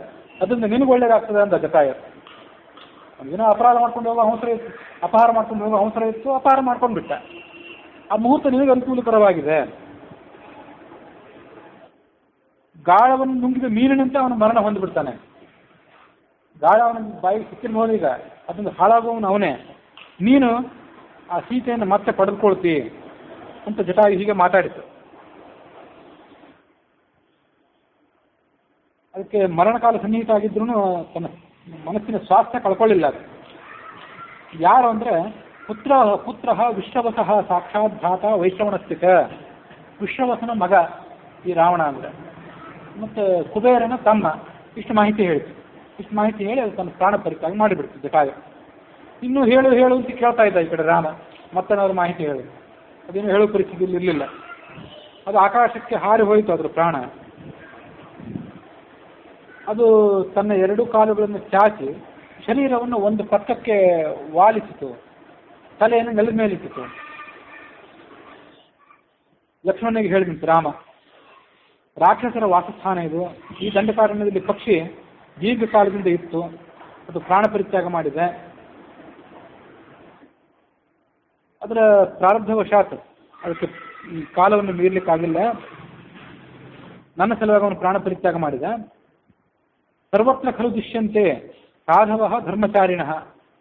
ನಿನಗೆ ಒಳ್ಳೇದಾಗ್ತದೆ ಅಂತ ಜಟಾಯು. ಏನೋ ಅಪರಾಧ ಮಾಡ್ಕೊಂಡು ಹೋಗೋ ಅವಸರ ಇತ್ತು, ಅಪಹಾರ ಮಾಡ್ಕೊಂಡು ಹೋಗೋ ಅವಸರ ಇತ್ತು, ಅಪಹಾರ ಮಾಡ್ಕೊಂಡು ಬಿಟ್ಟ. ಆ ಮುಹೂರ್ತ ನಿನಗೆ ಅನುಕೂಲಕರವಾಗಿದೆ. ಗಾಳವನ್ನು ನುಂಗಿದ ಮೀನಿನಂತೆ ಅವನು ಮರಣ ಹೊಂದಿಬಿಡ್ತಾನೆ. ಗಾಳ ಅವನ ಬಾಯಿಗೆ ಸಿಕ್ಕಿರ್ಬೋದು, ಈಗ ಅದನ್ನು ಹಾಳಾಗುವವನು ಅವನೇ. ನೀನು ಆ ಸೀತೆಯನ್ನು ಮತ್ತೆ ಪಡೆದುಕೊಳ್ತಿ ಅಂತ ಜಟಾಯು ಹೀಗೆ ಮಾತಾಡಿತು. ಅದಕ್ಕೆ ಮರಣಕಾಲ ಸನ್ನಿಹಿತ ಆಗಿದ್ರೂ ತನ್ನ ಮನಸ್ಸಿನ ಸ್ವಾಸ್ಥ್ಯ ಕಳ್ಕೊಳ್ಳಿಲ್ಲ. ಅದು ಯಾರು ಅಂದರೆ ಪುತ್ರ ವಿಶ್ವವಸಃ ಸಾಕ್ಷಾತ್ ಭ್ರಾತ ವೈಶ್ರವಣಸ್ಥಿತ. ವಿಶ್ವವಸನ ಮಗ ಈ ರಾವಣ ಅಂದರೆ, ಮತ್ತು ಕುಬೇರನ ತಮ್ಮ. ಇಷ್ಟು ಮಾಹಿತಿ ಹೇಳಿತು. ಇಷ್ಟು ಮಾಹಿತಿ ಹೇಳಿ ಅದು ತನ್ನ ಪ್ರಾಣ ಪರಿತ್ಯಾಗ ಮಾಡಿಬಿಡ್ತು ಜಟಾಯು. ಇನ್ನೂ ಹೇಳು ಅಂತ ಕೇಳ್ತಾ ಇದ್ದ ಈ ಕಡೆ ರಾಮ. ಮತ್ತೇನಾದ್ರು ಮಾಹಿತಿ ಹೇಳಿ, ಅದೇನು ಹೇಳೋ ಪರಿಸ್ಥಿತಿಯಲ್ಲಿ ಇರಲಿಲ್ಲ. ಅದು ಆಕಾಶಕ್ಕೆ ಹಾರಿ ಹೋಯಿತು ಅದರ ಪ್ರಾಣ. ಅದು ತನ್ನ ಎರಡು ಕಾಲುಗಳನ್ನು ಚಾಚಿ ಶರೀರವನ್ನು ಒಂದು ಪಕ್ಕಕ್ಕೆ ವಾಲಿಸಿತು, ತಲೆಯನ್ನು ನೆಲದ ಮೇಲಿಟ್ಟಿತು. ಲಕ್ಷ್ಮಣನಿಗೆ ಹೇಳಿದಂತೆ ರಾಮ, ರಾಕ್ಷಸರ ವಾಸಸ್ಥಾನ ಇದು. ಈ ದಂಡಕಾರಣ್ಯದಲ್ಲಿ ಪಕ್ಷಿ ದೀರ್ಘಕಾಲದಿಂದ ಇತ್ತು, ಅದು ಪ್ರಾಣ ಪರಿತ್ಯಾಗ ಮಾಡಿದೆ. ಅದರ ಪ್ರಾರಬ್ಧವಶಾತ್ ಅದಕ್ಕೆ ಈ ಕಾಲವನ್ನು ಮೀರಲಿಕ್ಕಾಗಿಲ್ಲ. ನನ್ನ ಸಲುವಾಗಿ ಅವನು ಪ್ರಾಣ ಪರಿತ್ಯಾಗ ಮಾಡಿದ. ಸರ್ವತ್ರ ಖಲು ದುಷ್ಯಂತೆ ಸಾಧವ ಧರ್ಮಚಾರಿಣ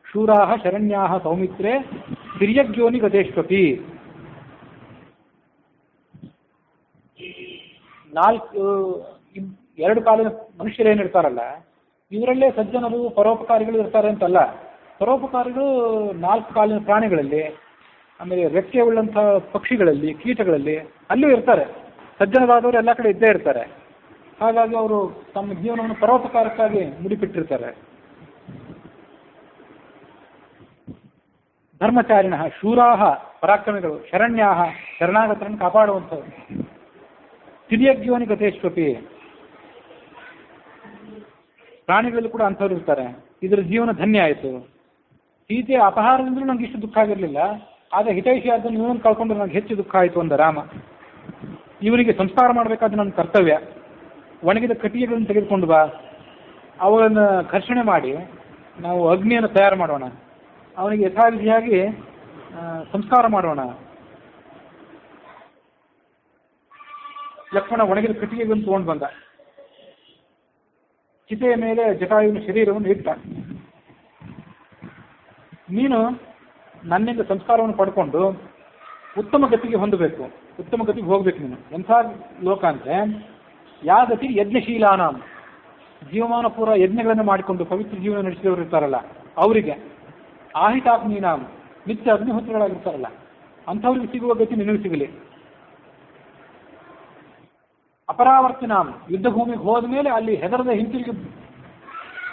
ಶೂರಾ ಶರಣ್ಯಾ ಸೌಮಿತ್ರೇ ತಿರ್ಯಜ್ಞೋನಿ ಗತೇಶ್ವಪಿ. ಎರಡು ಕಾಲಿನ ಮನುಷ್ಯರೇನಿರ್ತಾರಲ್ಲ, ಇವರಲ್ಲೇ ಸಜ್ಜನರು ಪರೋಪಕಾರಿಗಳು ಇರ್ತಾರೆ ಅಂತಲ್ಲ. ಪರೋಪಕಾರಿಗಳು 4 ಕಾಲಿನ ಪ್ರಾಣಿಗಳಲ್ಲಿ, ಆಮೇಲೆ ರೆಕ್ಕೆ ಉಳ್ಳಂಥ ಪಕ್ಷಿಗಳಲ್ಲಿ, ಕೀಟಗಳಲ್ಲಿ ಅಲ್ಲೂ ಇರ್ತಾರೆ. ಸಜ್ಜನರಾದವರು ಎಲ್ಲ ಕಡೆ ಇದ್ದೇ ಇರ್ತಾರೆ. ಹಾಗಾಗಿ ಅವರು ತಮ್ಮ ಜೀವನವನ್ನು ಪರೋಪಕಾರಕ್ಕಾಗಿ ಮುಡಿಪಿಟ್ಟಿರ್ತಾರೆ. ಧರ್ಮಚಾರಿಣ ಶೂರಾಹ ಪರಾಕ್ರಮಿಗಳು, ಶರಣ್ಯಾಹ ಶರಣಾಗತರನ್ನು ಕಾಪಾಡುವಂಥವ್ರು, ತಿರ್ಯಜ್ಞೋನಿ ಗತೇಶ್ವಪಿ ಪ್ರಾಣಿಗಳಲ್ಲಿ ಕೂಡ ಅಂಥವ್ರು ಇರ್ತಾರೆ. ಇದರ ಜೀವನ ಧನ್ಯ ಆಯಿತು. ಸೀತೆ ಅಪಹಾರದಿಂದಲೂ ನಂಗೆ ಇಷ್ಟು ದುಃಖ ಆಗಿರಲಿಲ್ಲ, ಆದರೆ ಹಿತೈಷಿ ಆದ್ದನ್ನು ಇವನನ್ನು ಕಳ್ಕೊಂಡು ನನಗೆ ಹೆಚ್ಚು ದುಃಖ ಆಯಿತು ಅಂದ ರಾಮ. ಇವನಿಗೆ ಸಂಸ್ಕಾರ ಮಾಡಬೇಕಾದ ನನ್ನ ಕರ್ತವ್ಯ. ಒಣಗಿದ ಕಟ್ಟಿಗೆಗಳನ್ನು ತೆಗೆದುಕೊಂಡು ಬಾ, ಅವುಗಳನ್ನು ಘರ್ಷಣೆ ಮಾಡಿ ನಾವು ಅಗ್ನಿಯನ್ನು ತಯಾರು ಮಾಡೋಣ, ಅವನಿಗೆ ಯಥಾವಿಧಿಯಾಗಿ ಸಂಸ್ಕಾರ ಮಾಡೋಣ. ಲಕ್ಷ್ಮಣ ಒಣಗಿದ ಕಟ್ಟಿಗೆಗಳನ್ನು ತಗೊಂಡು ಬಂದ. ಚಿತೆಯ ಮೇಲೆ ಜಟಾಯುವಿನ ಶರೀರವನ್ನು ಇಟ್ಟ. ನೀನು ನನ್ನಿಂದ ಸಂಸ್ಕಾರವನ್ನು ಪಡ್ಕೊಂಡು ಉತ್ತಮ ಗತಿಗೆ ಹೊಂದಬೇಕು, ಉತ್ತಮ ಗತಿಗೆ ಹೋಗ್ಬೇಕು. ನೀನು ಎಂಥ ಲೋಕ ಅಂದರೆ ಯಾವ ಗತಿ ಯಜ್ಞಶೀಲಾನ, ಜೀವಮಾನ ಪೂರ ಯಜ್ಞಗಳನ್ನು ಮಾಡಿಕೊಂಡು ಪವಿತ್ರ ಜೀವನ ನಡೆಸಿದವರು ಇರ್ತಾರಲ್ಲ ಅವರಿಗೆ, ಆಹಿತಾಗ್ನಿನಾಮ್ ನಿತ್ಯ ಅಗ್ನಿಹೋತ್ರಗಳಾಗಿರ್ತಾರಲ್ಲ ಅಂಥವ್ರಿಗೆ ಸಿಗುವ ಗತಿ ನಿನಗೆ ಸಿಗಲಿ. ಅಪರಾವರ್ತಿನಾಮ್ ಯುದ್ಧ ಭೂಮಿಗೆ ಹೋದ ಮೇಲೆ ಅಲ್ಲಿ ಹೆದರದೆ ಹಿಂತಿರುಗಿ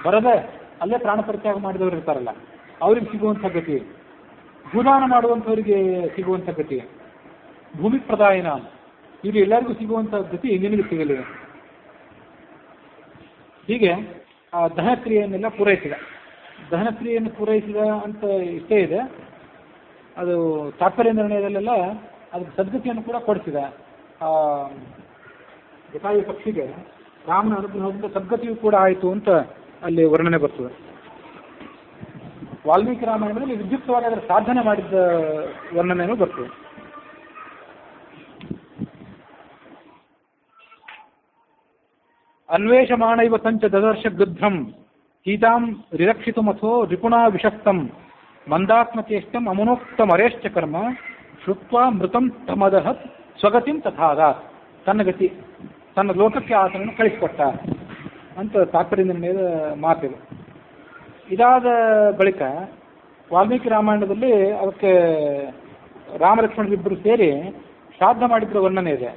ಬರದೆ ಅಲ್ಲೇ ಪ್ರಾಣ ಪರಿತ್ಯಾಗ ಮಾಡಿದವರು ಇರ್ತಾರಲ್ಲ ಅವ್ರಿಗೆ ಸಿಗುವಂಥ ಗತಿ, ಭೂದಾನ ಮಾಡುವಂಥವರಿಗೆ ಸಿಗುವಂಥ ಗತಿ, ಭೂಮಿ ಪ್ರದಾಯನ ಇವರು ಎಲ್ಲರಿಗೂ ಸಿಗುವಂಥ ಗತಿ ನಿನಗೆ ಸಿಗಲಿ. ಹೀಗೆ ಆ ದಹನಕ್ರಿಯೆಯನ್ನೆಲ್ಲ ಪೂರೈಸಿದ. ದಹನಕ್ರಿಯೆಯನ್ನು ಪೂರೈಸಿದ ಅಂತ ಇಷ್ಟೇ ಇದೆ. ಅದು ತಾತ್ಪರ್ಯ ನಿರ್ಣಯದಲ್ಲೆಲ್ಲ ಅದಕ್ಕೆ ಸದ್ಗತಿಯನ್ನು ಕೂಡ ಕೊಡಿಸಿದ. ಜಟಾಯು ಪಕ್ಷಿಗೆ ರಾಮನ ಅನುಗ್ರಹದಿಂದ ಸದ್ಗತಿಯೂ ಕೂಡ ಆಯಿತು ಅಂತ ಅಲ್ಲಿ ವರ್ಣನೆ ಬರ್ತದೆ. ವಾಲ್ಮೀಕಿ ರಾಮಾಯಣದಲ್ಲಿ ವಿದ್ಯುಕ್ತವಾಗಿ ಅದರ ಸಾಧನೆ ಮಾಡಿದ್ದ ವರ್ಣನೆಯೂ ಬರ್ತದೆ. ಅನ್ವೇಷಮಾಣ ಇವ ತಂಚ ದದರ್ಶ ಗೃಧ್ರಂ ಸೀತಾಂ ರಿರಕ್ಷಿತುಮಥೋ ರಿಪುಣಾ ವಿಷಕ್ತಂ ಮಂದಾತ್ಮಚೇಷ್ಟಂ ಅಮನೋಕ್ತಮರೇಶ್ಚ ಕರ್ಮ ಶ್ರುತ್ವಾ ಮೃತಂ ತಮದಹತ್ ಸ್ವಗತಿಂ ತಥಾದಾತ್. ತನ್ನ ಗತಿ, ತನ್ನ ಲೋಕಕ್ಕೆ ಆತನನ್ನು ಕಳಿಸಿಕೊಟ್ಟ ಅಂತ ತಾತ್ಪರ್ಯ ನಿರ್ಣಯದ ಮಾತಿದೆ. ಇದಾದ ಬಳಿಕ ವಾಲ್ಮೀಕಿ ರಾಮಾಯಣದಲ್ಲಿ ಅದಕ್ಕೆ ರಾಮಲಕ್ಷ್ಮಣರಿಬ್ಬರು ಸೇರಿ ಶ್ರಾದ್ದ ಮಾಡಿದ್ರ ವರ್ಣನೆ ಇದೆ.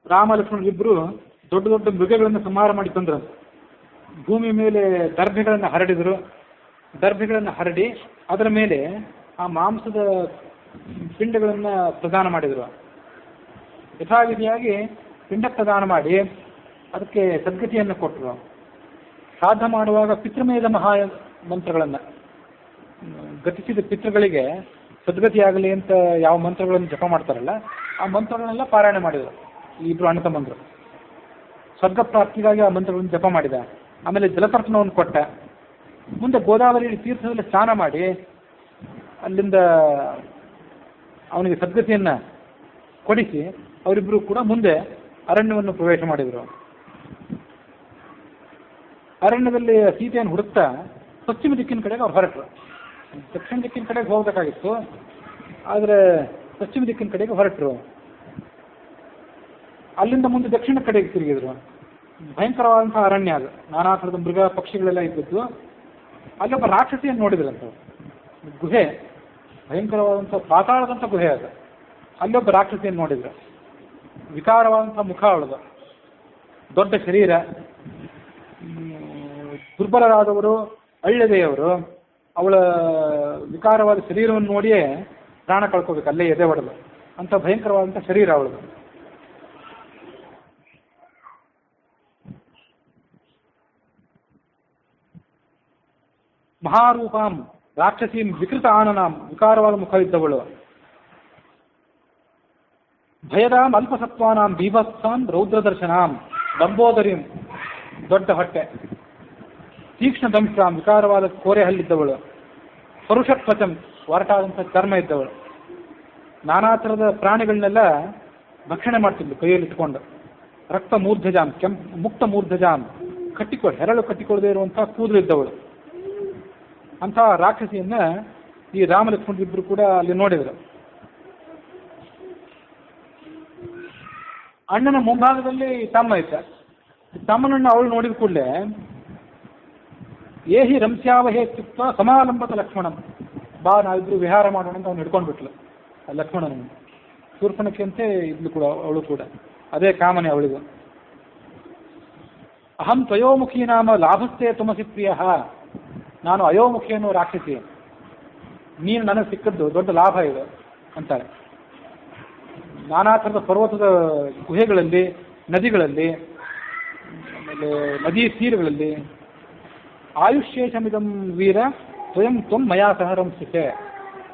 ರಾಮ ಲಕ್ಷ್ಮಣರಿಬ್ಬರು ದೊಡ್ಡ ದೊಡ್ಡ ಮೃಗಗಳನ್ನು ಸಂಹಾರ ಮಾಡಿ ತಂದ್ರಂತೆ. ಭೂಮಿ ಮೇಲೆ ದರ್ಭೆಗಳನ್ನು ಹರಡಿದರು. ದರ್ಭೆಗಳನ್ನು ಹರಡಿ ಅದರ ಮೇಲೆ ಆ ಮಾಂಸದ ಪಿಂಡಗಳನ್ನು ಪ್ರದಾನ ಮಾಡಿದರು. ಯಥಾವಿಧಿಯಾಗಿ ಪಿಂಡ ಪ್ರದಾನ ಮಾಡಿ ಅದಕ್ಕೆ ಸದ್ಗತಿಯನ್ನು ಕೊಟ್ಟರು. ಶ್ರಾದ್ದ ಮಾಡುವಾಗ ಪಿತೃಮೇಧ ಮಹಾ ಮಂತ್ರಗಳನ್ನು, ಗತಿಸಿದ ಪಿತೃಗಳಿಗೆ ಸದ್ಗತಿಯಾಗಲಿ ಅಂತ ಯಾವ ಮಂತ್ರಗಳನ್ನು ಜಪ ಮಾಡ್ತಾರಲ್ಲ ಆ ಮಂತ್ರಗಳನ್ನೆಲ್ಲ ಪಾರಾಯಣ ಮಾಡಿದರು ಈ ಇಬ್ಬರು ಅಣ್ಣ ತಮ್ಮಂದರು. ಸ್ವರ್ಗ ಪ್ರಾಪ್ತಿಗಾಗಿ ಆ ಮಂತ್ರಗಳನ್ನು ಜಪ ಮಾಡಿದ. ಆಮೇಲೆ ಜಲತರ್ಪಣವನ್ನು ಕೊಟ್ಟ. ಮುಂದೆ ಗೋದಾವರಿ ತೀರ್ಥದಲ್ಲಿ ಸ್ನಾನ ಮಾಡಿ ಅಲ್ಲಿಂದ ಅವನಿಗೆ ಸದ್ಗತಿಯನ್ನು ಕೊಡಿಸಿ ಅವರಿಬ್ಬರು ಕೂಡ ಮುಂದೆ ಅರಣ್ಯವನ್ನು ಪ್ರವೇಶ ಮಾಡಿದರು. ಅರಣ್ಯದಲ್ಲಿ ಸೀತೆಯನ್ನು ಹುಡುಕ್ತಾ ಪಶ್ಚಿಮ ದಿಕ್ಕಿನ ಕಡೆಗೆ ಅವ್ರು ಹೊರಟರು. ದಕ್ಷಿಣ ದಿಕ್ಕಿನ ಕಡೆಗೆ ಹೋಗಬೇಕಾಗಿತ್ತು, ಆದರೆ ಪಶ್ಚಿಮ ದಿಕ್ಕಿನ ಕಡೆಗೆ ಹೊರಟರು. ಅಲ್ಲಿಂದ ಮುಂದೆ ದಕ್ಷಿಣ ಕಡೆಗೆ ತಿರುಗಿದ್ರು. ಭಯಂಕರವಾದಂಥ ಅರಣ್ಯ ಅದು, ನಾನಾ ಥರದ ಮೃಗ ಪಕ್ಷಿಗಳೆಲ್ಲ ಇದ್ದದ್ದು. ಅಲ್ಲೊಬ್ಬ ರಾಕ್ಷಸಿಯನ್ನು ನೋಡಿದ್ರಂತ. ಗುಹೆ, ಭಯಂಕರವಾದಂಥ ಪಾತಾಳದಂಥ ಗುಹೆ ಅದು. ಅಲ್ಲೊಬ್ಬ ರಾಕ್ಷಸಿಯನ್ನು ನೋಡಿದ್ರು. ವಿಕಾರವಾದಂಥ ಮುಖ ಅವಳದು, ದೊಡ್ಡ ಶರೀರ, ದುರ್ಬಲರಾದವರು, ಅಳ್ಳೆದೆಯವರು. ಅವಳ ವಿಕಾರವಾದ ಶರೀರವನ್ನು ನೋಡಿಯೇ ಪ್ರಾಣ ಕಳ್ಕೋಬೇಕು, ಅಲ್ಲೇ ಎದೆ ಹೊಡೆದು. ಅಂಥ ಭಯಂಕರವಾದಂಥ ಶರೀರ ಅವಳದು. ಮಹಾರೂಪಾಂ ರಾಕ್ಷಸೀಂ ವಿಕೃತ ಆನನಾಂ, ವಿಕಾರವಾದ ಮುಖ ಇದ್ದವಳು. ಭಯದಾಂ ಅಲ್ಪಸತ್ವಾನಾಂ ಬೀಭತ್ಸಾಂ ರೌದ್ರದರ್ಶನಾಂ, ಲಂಬೋದರಿಂ, ದೊಡ್ಡ ಹೊಟ್ಟೆ. ತೀಕ್ಷ್ಣ ದಂಶಾಂ, ವಿಕಾರವಾದ ಕೋರೆ ಹಲ್ಲಿದ್ದವಳು. ಪರುಷತ್ವಚಂ, ಒರಟಾದಂಥ ಚರ್ಮ ಇದ್ದವಳು. ನಾನಾ ಥರದ ಪ್ರಾಣಿಗಳನ್ನೆಲ್ಲ ಭಕ್ಷಣೆ ಮಾಡ್ತಿದ್ಲು ಕೈಯಲ್ಲಿ ಇಟ್ಕೊಂಡು. ರಕ್ತ ಮೂರ್ಧಜಾಂ, ಮುಕ್ತ ಮೂರ್ಧಜಾಂ, ಹೆರಳು ಕಟ್ಟಿಕೊಳ್ಳದೆ ಇರುವಂಥ ಕೂದಲು ಇದ್ದವಳು. ಅಂಥ ರಾಕ್ಷಸಿಯನ್ನ ಈ ರಾಮಲಕ್ಷ್ಮಣರಿಬ್ಬರು ಕೂಡ ಅಲ್ಲಿ ನೋಡಿದರು. ಅಣ್ಣನ ಮುಂಭಾಗದಲ್ಲಿ ತಮ್ಮ ಇದ್ದ. ತಮ್ಮನನ್ನು ಅವಳು ನೋಡಿದ ಕೂಡಲೇ ಏಹಿ ರಂಸ್ಯಾವಹೇ ಚಿತ್ತ ಸಮಾಲಂಬತ ಲಕ್ಷ್ಮಣಂ, ಬಾ ನಾವಿಬ್ರು ವಿಹಾರ ಮಾಡೋಣ ಅಂತ ಅವ್ನು ಹಿಡ್ಕೊಂಡ್ಬಿಟ್ಲು ಆ ಲಕ್ಷ್ಮಣನ. ಶೂರ್ಪಣಖಿಯಂತೆ ಇದ್ಲು ಕೂಡ ಅವಳು ಕೂಡ, ಅದೇ ಕಾಮನೆ ಅವಳಿಗೂ. ಅಹಂ ತ್ವಯೋಮುಖಿ ನಾಮ ಲಾಭಸ್ಥೆ ತುಮಸಿ ಪ್ರಿಯ, ನಾನು ಅಯೋಮುಖಿ ಅನ್ನೋ ರಾಕ್ಷಸಿ, ನೀನು ನನಗೆ ಸಿಕ್ಕದ್ದು ದೊಡ್ಡ ಲಾಭ ಇದು ಅಂತಾರೆ. ನಾನಾ ಥರದ ಪರ್ವತದ ಗುಹೆಗಳಲ್ಲಿ, ನದಿಗಳಲ್ಲಿ, ಆಮೇಲೆ ನದಿ ತೀರಗಳಲ್ಲಿ ಆಯುಷ್ಯೇಷಮಿದಂ ವೀರ ಸ್ವಯಂ ತ್ವಂ ಮಯಾ ಸಹ ರಂಸಿಸೆ,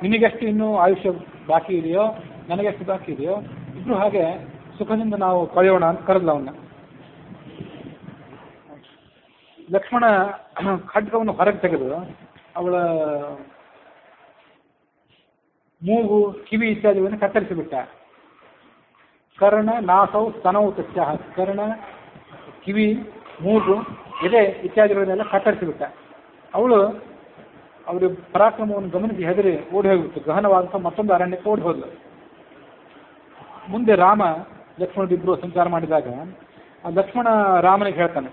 ನಿನಗೆಷ್ಟು ಇನ್ನೂ ಆಯುಷ್ಯ ಬಾಕಿ ಇದೆಯೋ, ನನಗೆಷ್ಟು ಬಾಕಿ ಇದೆಯೋ, ಇಬ್ರು ಹಾಗೆ ಸುಖದಿಂದ ನಾವು ಕಳೆಯೋಣ ಅಂತ ಕರೆದ್ಲ ಅವನ್ನ. ಲಕ್ಷ್ಮಣ ಖಡ್ಗವನ್ನು ಹೊರಗೆ ತೆಗೆದು ಅವಳ ಮೂಗು, ಕಿವಿ ಇತ್ಯಾದಿಗಳನ್ನು ಕತ್ತರಿಸಿಬಿಟ್ಟ. ಕರ್ಣ ನಾಸೌ ಸ್ತನೌ ತಸ್ಯ, ಕರ್ಣ, ಕಿವಿ, ಮೂಗು, ಎದೆ ಇತ್ಯಾದಿಗಳನ್ನೆಲ್ಲ ಕತ್ತರಿಸಿಬಿಟ್ಟ. ಅವಳು ಅವರ ಪರಾಕ್ರಮವನ್ನು ಗಮನಿಸಿ ಹೆದರಿ ಓಡಿ ಹೋಗ್ಬಿಟ್ಟು ಗಹನವಾದಂಥ ಮತ್ತೊಂದು ಅರಣ್ಯಕ್ಕೆ ಓಡಿ ಹೋದ್ಲು. ಮುಂದೆ ರಾಮ ಲಕ್ಷ್ಮಣರಿಬ್ಬರು ಸಂಚಾರ ಮಾಡಿದಾಗ ಆ ಲಕ್ಷ್ಮಣ ರಾಮನಿಗೆ ಹೇಳ್ತಾನೆ,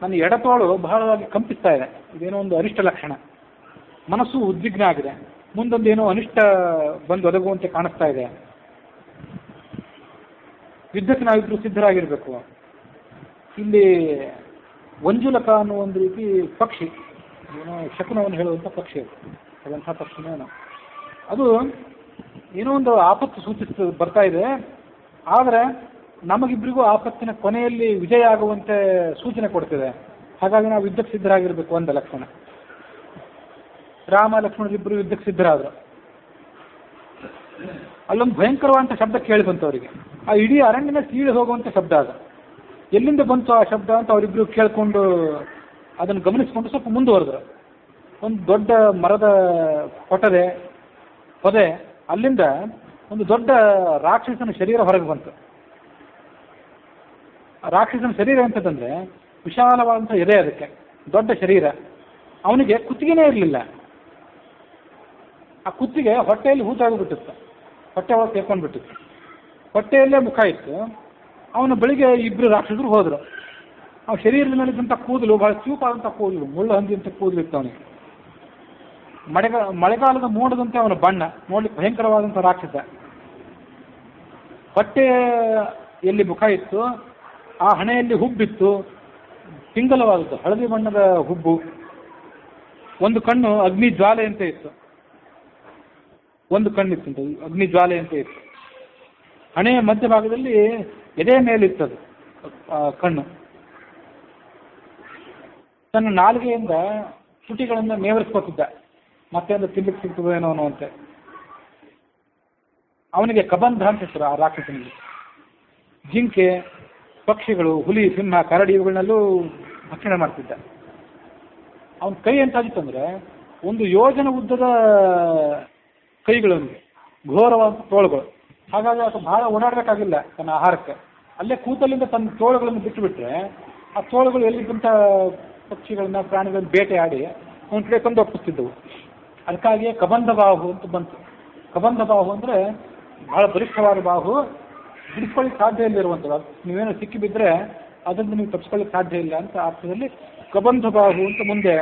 ನನ್ನ ಎಡತೋಳು ಬಹಳವಾಗಿ ಕಂಪಿಸ್ತಾ ಇದೆ, ಇದೇನೋ ಒಂದು ಅನಿಷ್ಟ ಲಕ್ಷಣ. ಮನಸ್ಸು ಉದ್ವಿಗ್ನ ಆಗಿದೆ, ಮುಂದೊಂದು ಏನೋ ಅನಿಷ್ಟ ಬಂದು ಒದಗುವಂತೆ ಕಾಣಿಸ್ತಾ ಇದೆ. ಯುದ್ಧಕ್ಕೆ ನಾವಿಬ್ರು ಸಿದ್ಧರಾಗಿರ್ಬೇಕು. ಇಲ್ಲಿ ವಂಜುಲಕ ಅನ್ನೋ ಒಂದು ರೀತಿ ಪಕ್ಷಿ, ಏನೋ ಶಕುನವನ್ನು ಹೇಳುವಂಥ ಪಕ್ಷಿ ಅದು, ಅದಂಥ ಪಕ್ಷಿನೇನೋ ಅದು ಏನೋ ಒಂದು ಆಪತ್ತು ಬರ್ತಾ ಇದೆ. ಆದರೆ ನಮಗಿಬ್ಬರಿಗೂ ಆಪತ್ತಿನ ಕೊನೆಯಲ್ಲಿ ವಿಜಯ ಆಗುವಂತೆ ಸೂಚನೆ ಕೊಡ್ತಿದೆ. ಹಾಗಾಗಿ ನಾವು ಯುದ್ಧಕ್ಕೆ ಸಿದ್ಧರಾಗಿರ್ಬೇಕು ಅಂದ ಲಕ್ಷ್ಮಣ. ರಾಮ ಲಕ್ಷ್ಮಣರಿಬ್ಬರು ಯುದ್ಧಕ್ಕೆ ಸಿದ್ಧರಾದರು. ಅಲ್ಲೊಂದು ಭಯಂಕರವಾದಂಥ ಶಬ್ದ ಕೇಳಿ ಬಂತು ಅವರಿಗೆ. ಆ ಇಡೀ ಅರಣ್ಯನ ಸೀಳಿ ಹೋಗುವಂಥ ಶಬ್ದ ಅದು. ಎಲ್ಲಿಂದ ಬಂತು ಆ ಶಬ್ದ ಅಂತ ಅವರಿಬ್ಬರು ಕೇಳಿಕೊಂಡು ಅದನ್ನು ಗಮನಿಸಿಕೊಂಡು ಸ್ವಲ್ಪ ಮುಂದುವರೆದ್ರು. ಒಂದು ದೊಡ್ಡ ಮರದ ಪೊದೆ, ಅಲ್ಲಿಂದ ಒಂದು ದೊಡ್ಡ ರಾಕ್ಷಸನ ಶರೀರ ಹೊರಗೆ ಬಂತು. ರಾಕ್ಷಸನ ಶರೀರ ಅಂತಂದ್ರೆ ವಿಶಾಲವಾದಂಥ ಎದೆ, ಅದಕ್ಕೆ ದೊಡ್ಡ ಶರೀರ. ಅವನಿಗೆ ಕುತ್ತಿಗೆನೇ ಇರಲಿಲ್ಲ. ಆ ಕುತ್ತಿಗೆ ಹೊಟ್ಟೆಯಲ್ಲಿ ಹೂತಾಗಿಬಿಟ್ಟಿತ್ತು, ಹೊಟ್ಟೆ ಒಳಗೆ ಸೇರ್ಕೊಂಡ್ಬಿಟ್ಟಿತ್ತು. ಹೊಟ್ಟೆಯಲ್ಲೇ ಮುಖ ಇತ್ತು. ಅವನು ಬೆಳಿಗ್ಗೆ ಇಬ್ಬರು ರಾಕ್ಷಸರು ಹೋದರು. ಆ ಶರೀರದಲ್ಲಿದ್ದಂಥ ಕೂದಲು ಬಹಳ ಚೂಪಾದಂಥ ಕೂದಲು, ಮುಳ್ಳು ಹಂದಿಯಂಥ ಕೂದಲು ಇತ್ತು ಅವನಿಗೆ. ಮಳೆಗಾಲದ ಮೋಡದಂತೆ ಅವನ ಬಣ್ಣ, ನೋಡ್ಲಿಕ್ಕೆ ಭಯಂಕರವಾದಂಥ ರಾಕ್ಷಸ. ಹೊಟ್ಟೆಯಲ್ಲಿ ಮುಖ ಇತ್ತು, ಆ ಹಣೆಯಲ್ಲಿ ಹುಬ್ಬಿತ್ತು, ಪಿಂಗಲವಾದದ್ದು, ಹಳದಿ ಬಣ್ಣದ ಹುಬ್ಬು, ಒಂದು ಕಣ್ಣು ಅಗ್ನಿ ಜ್ವಾಲೆ ಅಂತ ಇತ್ತು, ಒಂದು ಕಣ್ಣಿತ್ತು ಅಗ್ನಿ ಜ್ವಾಲೆ ಅಂತ ಇತ್ತು. ಹಣೆಯ ಮಧ್ಯಭಾಗದಲ್ಲಿ ಎದೆ ಮೇಲಿತ್ತದು ಕಣ್ಣು. ತನ್ನ ನಾಲಿಗೆಯಿಂದ ತುಟಿಗಳಿಂದ ನೇವರಿಸ್ಕೊತಿದ್ದ, ಮತ್ತೆ ಒಂದು ತಿನ್ಲಿಕ್ಕೆ ಸಿಗ್ತದೇನೋ ಅನ್ನುವಂತೆ. ಅವನಿಗೆ ಕಬಂಧ ಅಂತ ಹೆಸರು ಆ ರಾಕ್ಷಸನಿಗೆ. ಜಿಂಕೆ, ಪಕ್ಷಿಗಳು, ಹುಲಿ, ಸಿಂಹ, ಕರಡಿ ಇವುಗಳನ್ನಲ್ಲೂ ಭಕ್ಷಣೆ ಮಾಡ್ತಿದ್ದ. ಅವನ ಕೈ ಎಂತಾಗಿತ್ತಂದ್ರೆ ಒಂದು ಯೋಜನ ಉದ್ದದ ಕೈಗಳವನಿಗೆ, ಘೋರವಾದ ತೋಳುಗಳು. ಹಾಗಾಗಿ ಅದು ಬಹಳ ಓಡಾಡಬೇಕಾಗಿಲ್ಲ ತನ್ನ ಆಹಾರಕ್ಕೆ. ಅಲ್ಲೇ ಕೂತಲ್ಲಿಂದ ತನ್ನ ತೋಳುಗಳನ್ನು ಬಿಟ್ಟುಬಿಟ್ರೆ ಆ ತೋಳುಗಳು ಎಲ್ಲಿದ್ದಂಥ ಪಕ್ಷಿಗಳನ್ನ, ಪ್ರಾಣಿಗಳನ್ನ ಬೇಟೆಯಾಡಿ ಅವನ ಕಡೆ ಕೊಂದು ಒಪ್ಪಿಸ್ತಿದ್ದವು. ಅದಕ್ಕಾಗಿಯೇ ಕಬಂಧ ಬಾಹು ಅಂತ ಬಂತು. ಕಬಂಧ ಬಾಹು ಅಂದರೆ ಬಹಳ ಬಲಿಷ್ಠವಾದ ಬಾಹು, ಹಿಡಿಸ್ಕೊಳ್ಳಿಕ್ಕೆ ಸಾಧ್ಯ ಇಲ್ಲಿರುವಂಥದ್ದು. ನೀವೇನೋ ಸಿಕ್ಕಿ ಬಿದ್ದರೆ ಅದನ್ನು ನೀವು ತಪ್ಪಿಸ್ಕೊಳ್ಳಿಕ್ಕೆ ಸಾಧ್ಯ ಇಲ್ಲ ಅಂತ ಅರ್ಥದಲ್ಲಿ ಕಬಂಧ ಬಾಹು ಅಂತ ಮುಂದೆ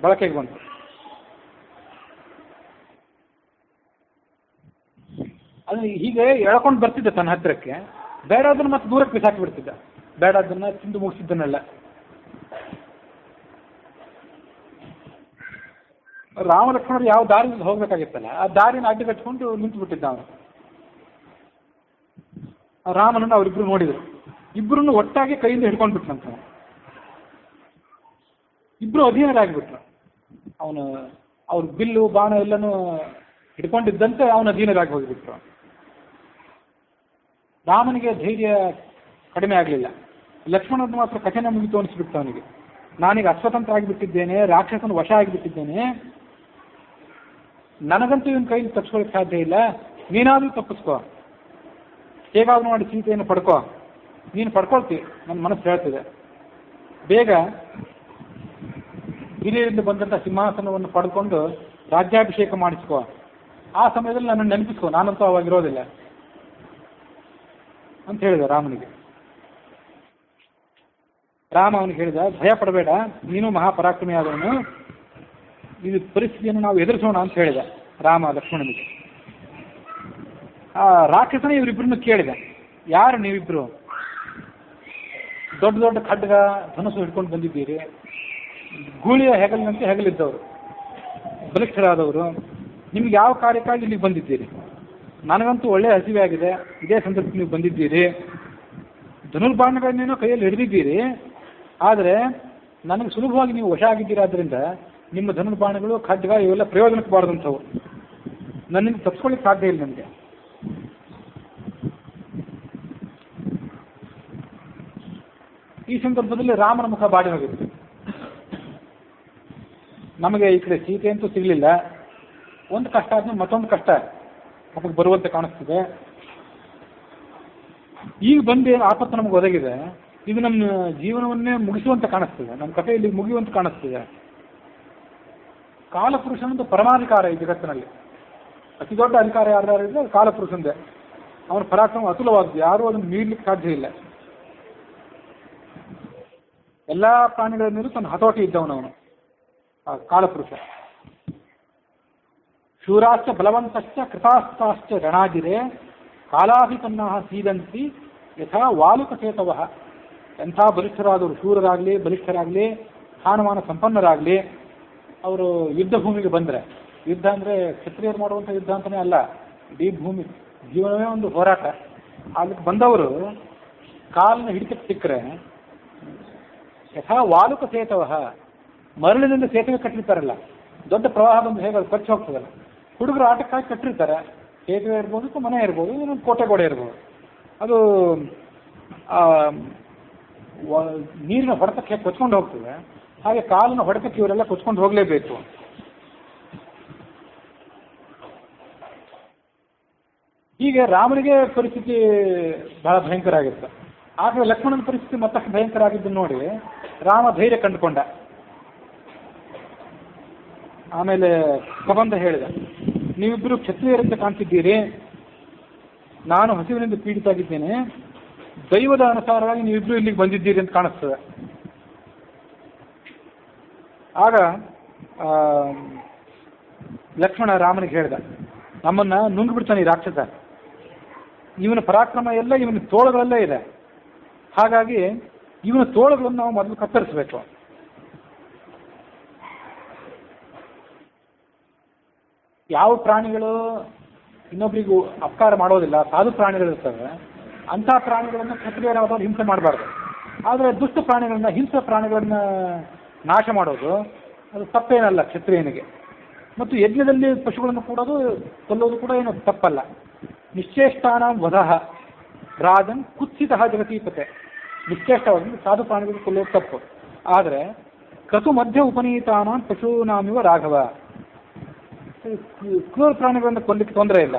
ಬಳಕೆಗೆ ಬಂತು. ಅದು ಹೀಗೆ ಎಳ್ಕೊಂಡು ಬರ್ತಿದ್ದ ತನ್ನ ಹತ್ತಿರಕ್ಕೆ. ಬೇಡ ಅದನ್ನು ಮತ್ತೆ ದೂರಕ್ಕೆ ಬಿಸಾಕಿ ಬಿಡ್ತಿದ್ದ, ಬೇಡ ಅದನ್ನು ತಿಂದು ಮುಗಿಸಿದ್ದನ್ನೆಲ್ಲ. ರಾಮ ಲಕ್ಷ್ಮಣರು ಯಾವ ದಾರಿಯಿಂದ ಹೋಗ್ಬೇಕಾಗಿತ್ತಲ್ಲ ಆ ದಾರಿನ ಅಡ್ಡಗಟ್ಕೊಂಡು ನಿಂತು ಬಿಟ್ಟಿದ್ದ ಅವನು. ರಾಮನನ್ನು ಅವರಿಬ್ರು ನೋಡಿದರು. ಇಬ್ಬರನ್ನು ಒಟ್ಟಾಗಿ ಕೈಯಿಂದ ಹಿಡ್ಕೊಂಡು ಬಿಟ್ನಂತ. ಇಬ್ರು ಅಧೀನರಾಗಿಬಿಟ್ರು. ಅವನು ಅವ್ರ ಬಿಲ್ಲು ಬಾಣ ಎಲ್ಲನೂ ಹಿಡ್ಕೊಂಡಿದ್ದಂತೆ ಅವನ ಅಧೀನರಾಗಿ ಹೋಗಿಬಿಟ್ರು. ರಾಮನಿಗೆ ಧೈರ್ಯ ಕಡಿಮೆ ಆಗಲಿಲ್ಲ. ಲಕ್ಷ್ಮಣನ ಮಾತ್ರ ಕಠಿಣ ಮುಗಿತು ಅನಿಸ್ಬಿಡ್ತು ಅವನಿಗೆ. ನಾನೀಗ ಅಸ್ವತಂತ್ರ ಆಗಿಬಿಟ್ಟಿದ್ದೇನೆ, ರಾಕ್ಷಸನ ವಶ ಆಗಿಬಿಟ್ಟಿದ್ದೇನೆ, ನನಗಂತೂ ಇವನ ಕೈಲಿ ತಪ್ಪಿಸ್ಕೊಳ್ಳಿಕ್ಕೆ ಸಾಧ್ಯ ಇಲ್ಲ. ನೀನಾದರೂ ತಪ್ಪಿಸ್ಕೋ, ಹೇಗಾದ್ರೂ ಮಾಡಿ ಸೀತೆಯನ್ನು ಪಡ್ಕೋ. ನೀನು ಪಡ್ಕೊಳ್ತೀವಿ, ನನ್ನ ಮನಸ್ಸು ಹೇಳ್ತಿದೆ. ಬೇಗ ಹಿರಿಯರಿಂದ ಬಂದಂಥ ಸಿಂಹಾಸನವನ್ನು ಪಡ್ಕೊಂಡು ರಾಜ್ಯಾಭಿಷೇಕ ಮಾಡಿಸ್ಕೋ. ಆ ಸಮಯದಲ್ಲಿ ನನ್ನನ್ನು ನೆನಪಿಸ್ಕೋ, ನಾನಂತೂ ಅವಾಗಿರೋದಿಲ್ಲ ಅಂತ ಹೇಳಿದ ರಾಮನಿಗೆ. ರಾಮ ಅವನಿಗೆ ಹೇಳಿದ, ಭಯ ಪಡಬೇಡ, ನೀನು ಮಹಾಪರಾಕ್ರಮಿ ಆದವನು, ಇದು ಪರಿಸ್ಥಿತಿಯನ್ನು ನಾವು ಎದುರಿಸೋಣ ಅಂತ ಹೇಳಿದ ರಾಮ ಲಕ್ಷ್ಮಣನಿಗೆ. ಆ ರಾಕ್ಷಸನ ಇವರಿಬ್ಬರನ್ನು ಕೇಳಿದ, ಯಾರು ನೀವಿಬ್ರು? ದೊಡ್ಡ ದೊಡ್ಡ ಖಡ್ಗ ಧನಸ್ಸು ಹಿಡ್ಕೊಂಡು ಬಂದಿದ್ದೀರಿ, ಗೂಳಿಯ ಹೆಗಲಿನಂತೆ ಹೆಗಲಿದ್ದವರು, ಬಲಿಷ್ಠರಾದವರು, ನಿಮ್ಗೆ ಯಾವ ಕಾರ್ಯಕ್ಕಾಗಿ ಇಲ್ಲಿಗೆ ಬಂದಿದ್ದೀರಿ? ನನಗಂತೂ ಒಳ್ಳೆಯ ಹಸಿವೆ ಆಗಿದೆ, ಇದೇ ಸಂದರ್ಭದಲ್ಲಿ ನೀವು ಬಂದಿದ್ದೀರಿ. ಧನುರ್ಬಾಣಗಳನ್ನೇನೋ ಕೈಯಲ್ಲಿ ಹಿಡಿದಿದ್ದೀರಿ, ಆದರೆ ನನಗೆ ಸುಲಭವಾಗಿ ನೀವು ವಶ ಆಗಿದ್ದೀರಾದ್ರಿಂದ ನಿಮ್ಮ ಧನುರ್ಬಾಣಗಳು, ಖಡ್ಗ ಇವೆಲ್ಲ ಪ್ರಯೋಜನಕ್ಕೆ ಬಾರದಂಥವು. ನನ್ನಿಂದ ತಪ್ಪಿಸ್ಕೊಳ್ಳಿಕ್ಕೆ ಸಾಧ್ಯ ಇಲ್ಲ ನನಗೆ. ಈ ಸಂದರ್ಭದಲ್ಲಿ ರಾಮನ ಮುಖ ಬಾಡಿ ಹೋಗಿತ್ತು. ನಮಗೆ ಈ ಕಡೆ ಸೀತೆ ಅಂತೂ ಸಿಗಲಿಲ್ಲ, ಒಂದು ಕಷ್ಟ ಆದ್ಮೇಲೆ ಮತ್ತೊಂದು ಕಷ್ಟ ನಮಗೆ ಬರುವಂತೆ ಕಾಣಿಸ್ತಿದೆ. ಈಗ ಬಂದು ಆಪತ್ತು ನಮಗೆ ಒದಗಿದೆ, ಇದು ನಮ್ಮ ಜೀವನವನ್ನೇ ಮುಗಿಸುವಂತೆ ಕಾಣಿಸ್ತಿದೆ, ನಮ್ಮ ಕಥೆ ಇಲ್ಲಿ ಮುಗಿಯುವಂತೆ ಕಾಣಿಸ್ತಿದೆ. ಕಾಲಪುರುಷನಂದು ಪರಮಾಧಿಕಾರ ಈ ಜಗತ್ತಿನಲ್ಲಿ ಅತಿ ದೊಡ್ಡ ಅಧಿಕಾರ ಯಾರಿದ್ರೆ ಕಾಲಪುರುಷಂದೇ. ಅವನ ಪರಾಕ್ರಮ ಅತುಲವಾದ್ದು, ಯಾರೂ ಅದನ್ನು ಮೀರ್ಲಿಕ್ಕೆ ಸಾಧ್ಯ ಇಲ್ಲ. ಎಲ್ಲ ಪ್ರಾಣಿಗಳ ಮೇಲೂ ತನ್ನ ಹತೋಟಿ ಇದ್ದವನವನು ಆ ಕಾಲಪುರುಷ. ಶೂರಾಶ್ಚ ಬಲವಂತಶ್ಚ ಕೃತಾಸ್ತಾಶ್ಚ ರಣಾಗಿರೆ ಕಾಲಾಭಿಪನ್ನ ಸೀದಂತಿ ಯಥಾ ವಾಲುಕಚೇತವ. ಎಂಥ ಬಲಿಷ್ಠರಾದವರು, ಶೂರರಾಗಲಿ, ಬಲಿಷ್ಠರಾಗಲಿ, ಸ್ಥಾನಮಾನ ಸಂಪನ್ನರಾಗಲಿ, ಅವರು ಯುದ್ಧ ಭೂಮಿಗೆ ಬಂದರೆ, ಯುದ್ಧ ಅಂದರೆ ಕ್ಷತ್ರಿಯರು ಮಾಡುವಂಥ ಯುದ್ಧ ಅಂತಲೇ ಅಲ್ಲ, ಇಡೀ ಭೂಮಿ ಜೀವನವೇ ಒಂದು ಹೋರಾಟ. ಅದಕ್ಕೆ ಬಂದವರು ಕಾಲನ್ನ ಹಿಡಿತಕ್ಕೆ ಸಿಕ್ಕರೆ ಯಥಾ ವಾಲುಕ ಸೇತವ, ಮರಳಿನಿಂದ ಸೇತುವೆ ಕಟ್ಟಿರ್ತಾರಲ್ಲ, ದೊಡ್ಡ ಪ್ರವಾಹ ಬಂದು ಹೇಗೆ ಅದು ಕಚ್ಚಿ ಹೋಗ್ತದಲ್ಲ, ಹುಡುಗರು ಆಟಕ್ಕಾಗಿ ಕಟ್ಟಿರ್ತಾರೆ. ಸೇತುವೆ ಇರ್ಬೋದು, ಮನೆ ಇರ್ಬೋದು, ಇನ್ನೊಂದು ಕೋಟೆ ಗೋಡೆ ಇರ್ಬೋದು, ಅದು ನೀರಿನ ಹೊಡೆತಕ್ಕೆ ಕೊಚ್ಕೊಂಡು ಹೋಗ್ತದೆ. ಹಾಗೆ ಕಾಲಿನ ಹೊಡೆತಕ್ಕೆ ಇವರೆಲ್ಲ ಕೊಚ್ಕೊಂಡು ಹೋಗಲೇಬೇಕು. ಹೀಗೆ ರಾಮನಿಗೆ ಪರಿಸ್ಥಿತಿ ಬಹಳ ಭಯಂಕರ ಆಗಿರುತ್ತೆ. ಆಗ ಲಕ್ಷ್ಮಣನ ಪರಿಸ್ಥಿತಿ ಮತ್ತಷ್ಟು ಭಯಂಕರ ಆಗಿದ್ದನ್ನು ನೋಡಿ ರಾಮ ಧೈರ್ಯ ಕಂಡುಕೊಂಡ. ಆಮೇಲೆ ಕಬಂಧ ಹೇಳಿದ, ನೀವಿಬ್ಬರು ಕ್ಷತ್ರಿಯರಂತೆ ಕಾಣ್ತಿದ್ದೀರಿ, ನಾನು ಹಸಿವಿನಿಂದ ಪೀಡಿತಾಗಿದ್ದೇನೆ, ದೈವದ ಅನುಸಾರವಾಗಿ ನೀವಿಬ್ಬರು ಇಲ್ಲಿಗೆ ಬಂದಿದ್ದೀರಿ ಅಂತ ಕಾಣಿಸ್ತದೆ. ಆಗ ಲಕ್ಷ್ಮಣ ರಾಮನಿಗೆ ಹೇಳಿದ, ನಮ್ಮನ್ನ ನುಂಗ್ಬಿಡ್ತಾನೆ ಈ ರಾಕ್ಷಸ, ಇವನ ಪರಾಕ್ರಮ ಎಲ್ಲ ಇವನ ತೋಳುಗಳೆಲ್ಲ ಇದೆ, ಹಾಗಾಗಿ ಇವನ ತೋಳುಗಳನ್ನು ನಾವು ಮೊದಲು ಕತ್ತರಿಸಬೇಕು. ಯಾವ ಪ್ರಾಣಿಗಳು ಇನ್ನೊಬ್ರಿಗೂ ಅಪಕಾರ ಮಾಡೋದಿಲ್ಲ, ಸಾಧು ಪ್ರಾಣಿಗಳಿರ್ತವೆ, ಅಂಥ ಪ್ರಾಣಿಗಳನ್ನು ಕ್ಷತ್ರಿಯರಾದವ್ರು ಹಿಂಸೆ ಮಾಡಬಾರ್ದು. ಆದರೆ ದುಷ್ಟ ಪ್ರಾಣಿಗಳನ್ನ, ಹಿಂಸೆ ಪ್ರಾಣಿಗಳನ್ನ ನಾಶ ಮಾಡೋದು ಅದು ತಪ್ಪೇನಲ್ಲ ಕ್ಷತ್ರಿಯನಿಗೆ. ಮತ್ತು ಯಜ್ಞದಲ್ಲಿ ಪಶುಗಳನ್ನು ಕೊಲ್ಲೋದು ಕೂಡ ಏನು ತಪ್ಪಲ್ಲ. ನಿಶ್ಚೇಷ್ಟಾನ ವಧಃ ರಾಜನ್ ಕುತ್ಸಿತ ಜಗತೀಪತೆ. ನಿಶ್ಚೇಷ್ಟವಾಗಿ ಸಾಧು ಪ್ರಾಣಿಗಳು ಕೊಲ್ಲೋದು ತಪ್ಪು. ಆದರೆ ಕತು ಮಧ್ಯ ಉಪನೀತಾನ ಪಶೂನಾಮಿವ ರಾಘವ, ಕ್ರೂರ ಪ್ರಾಣಿಗಳನ್ನು ಕೊಲ್ಲಿಕ್ಕೆ ತೊಂದರೆ ಇಲ್ಲ.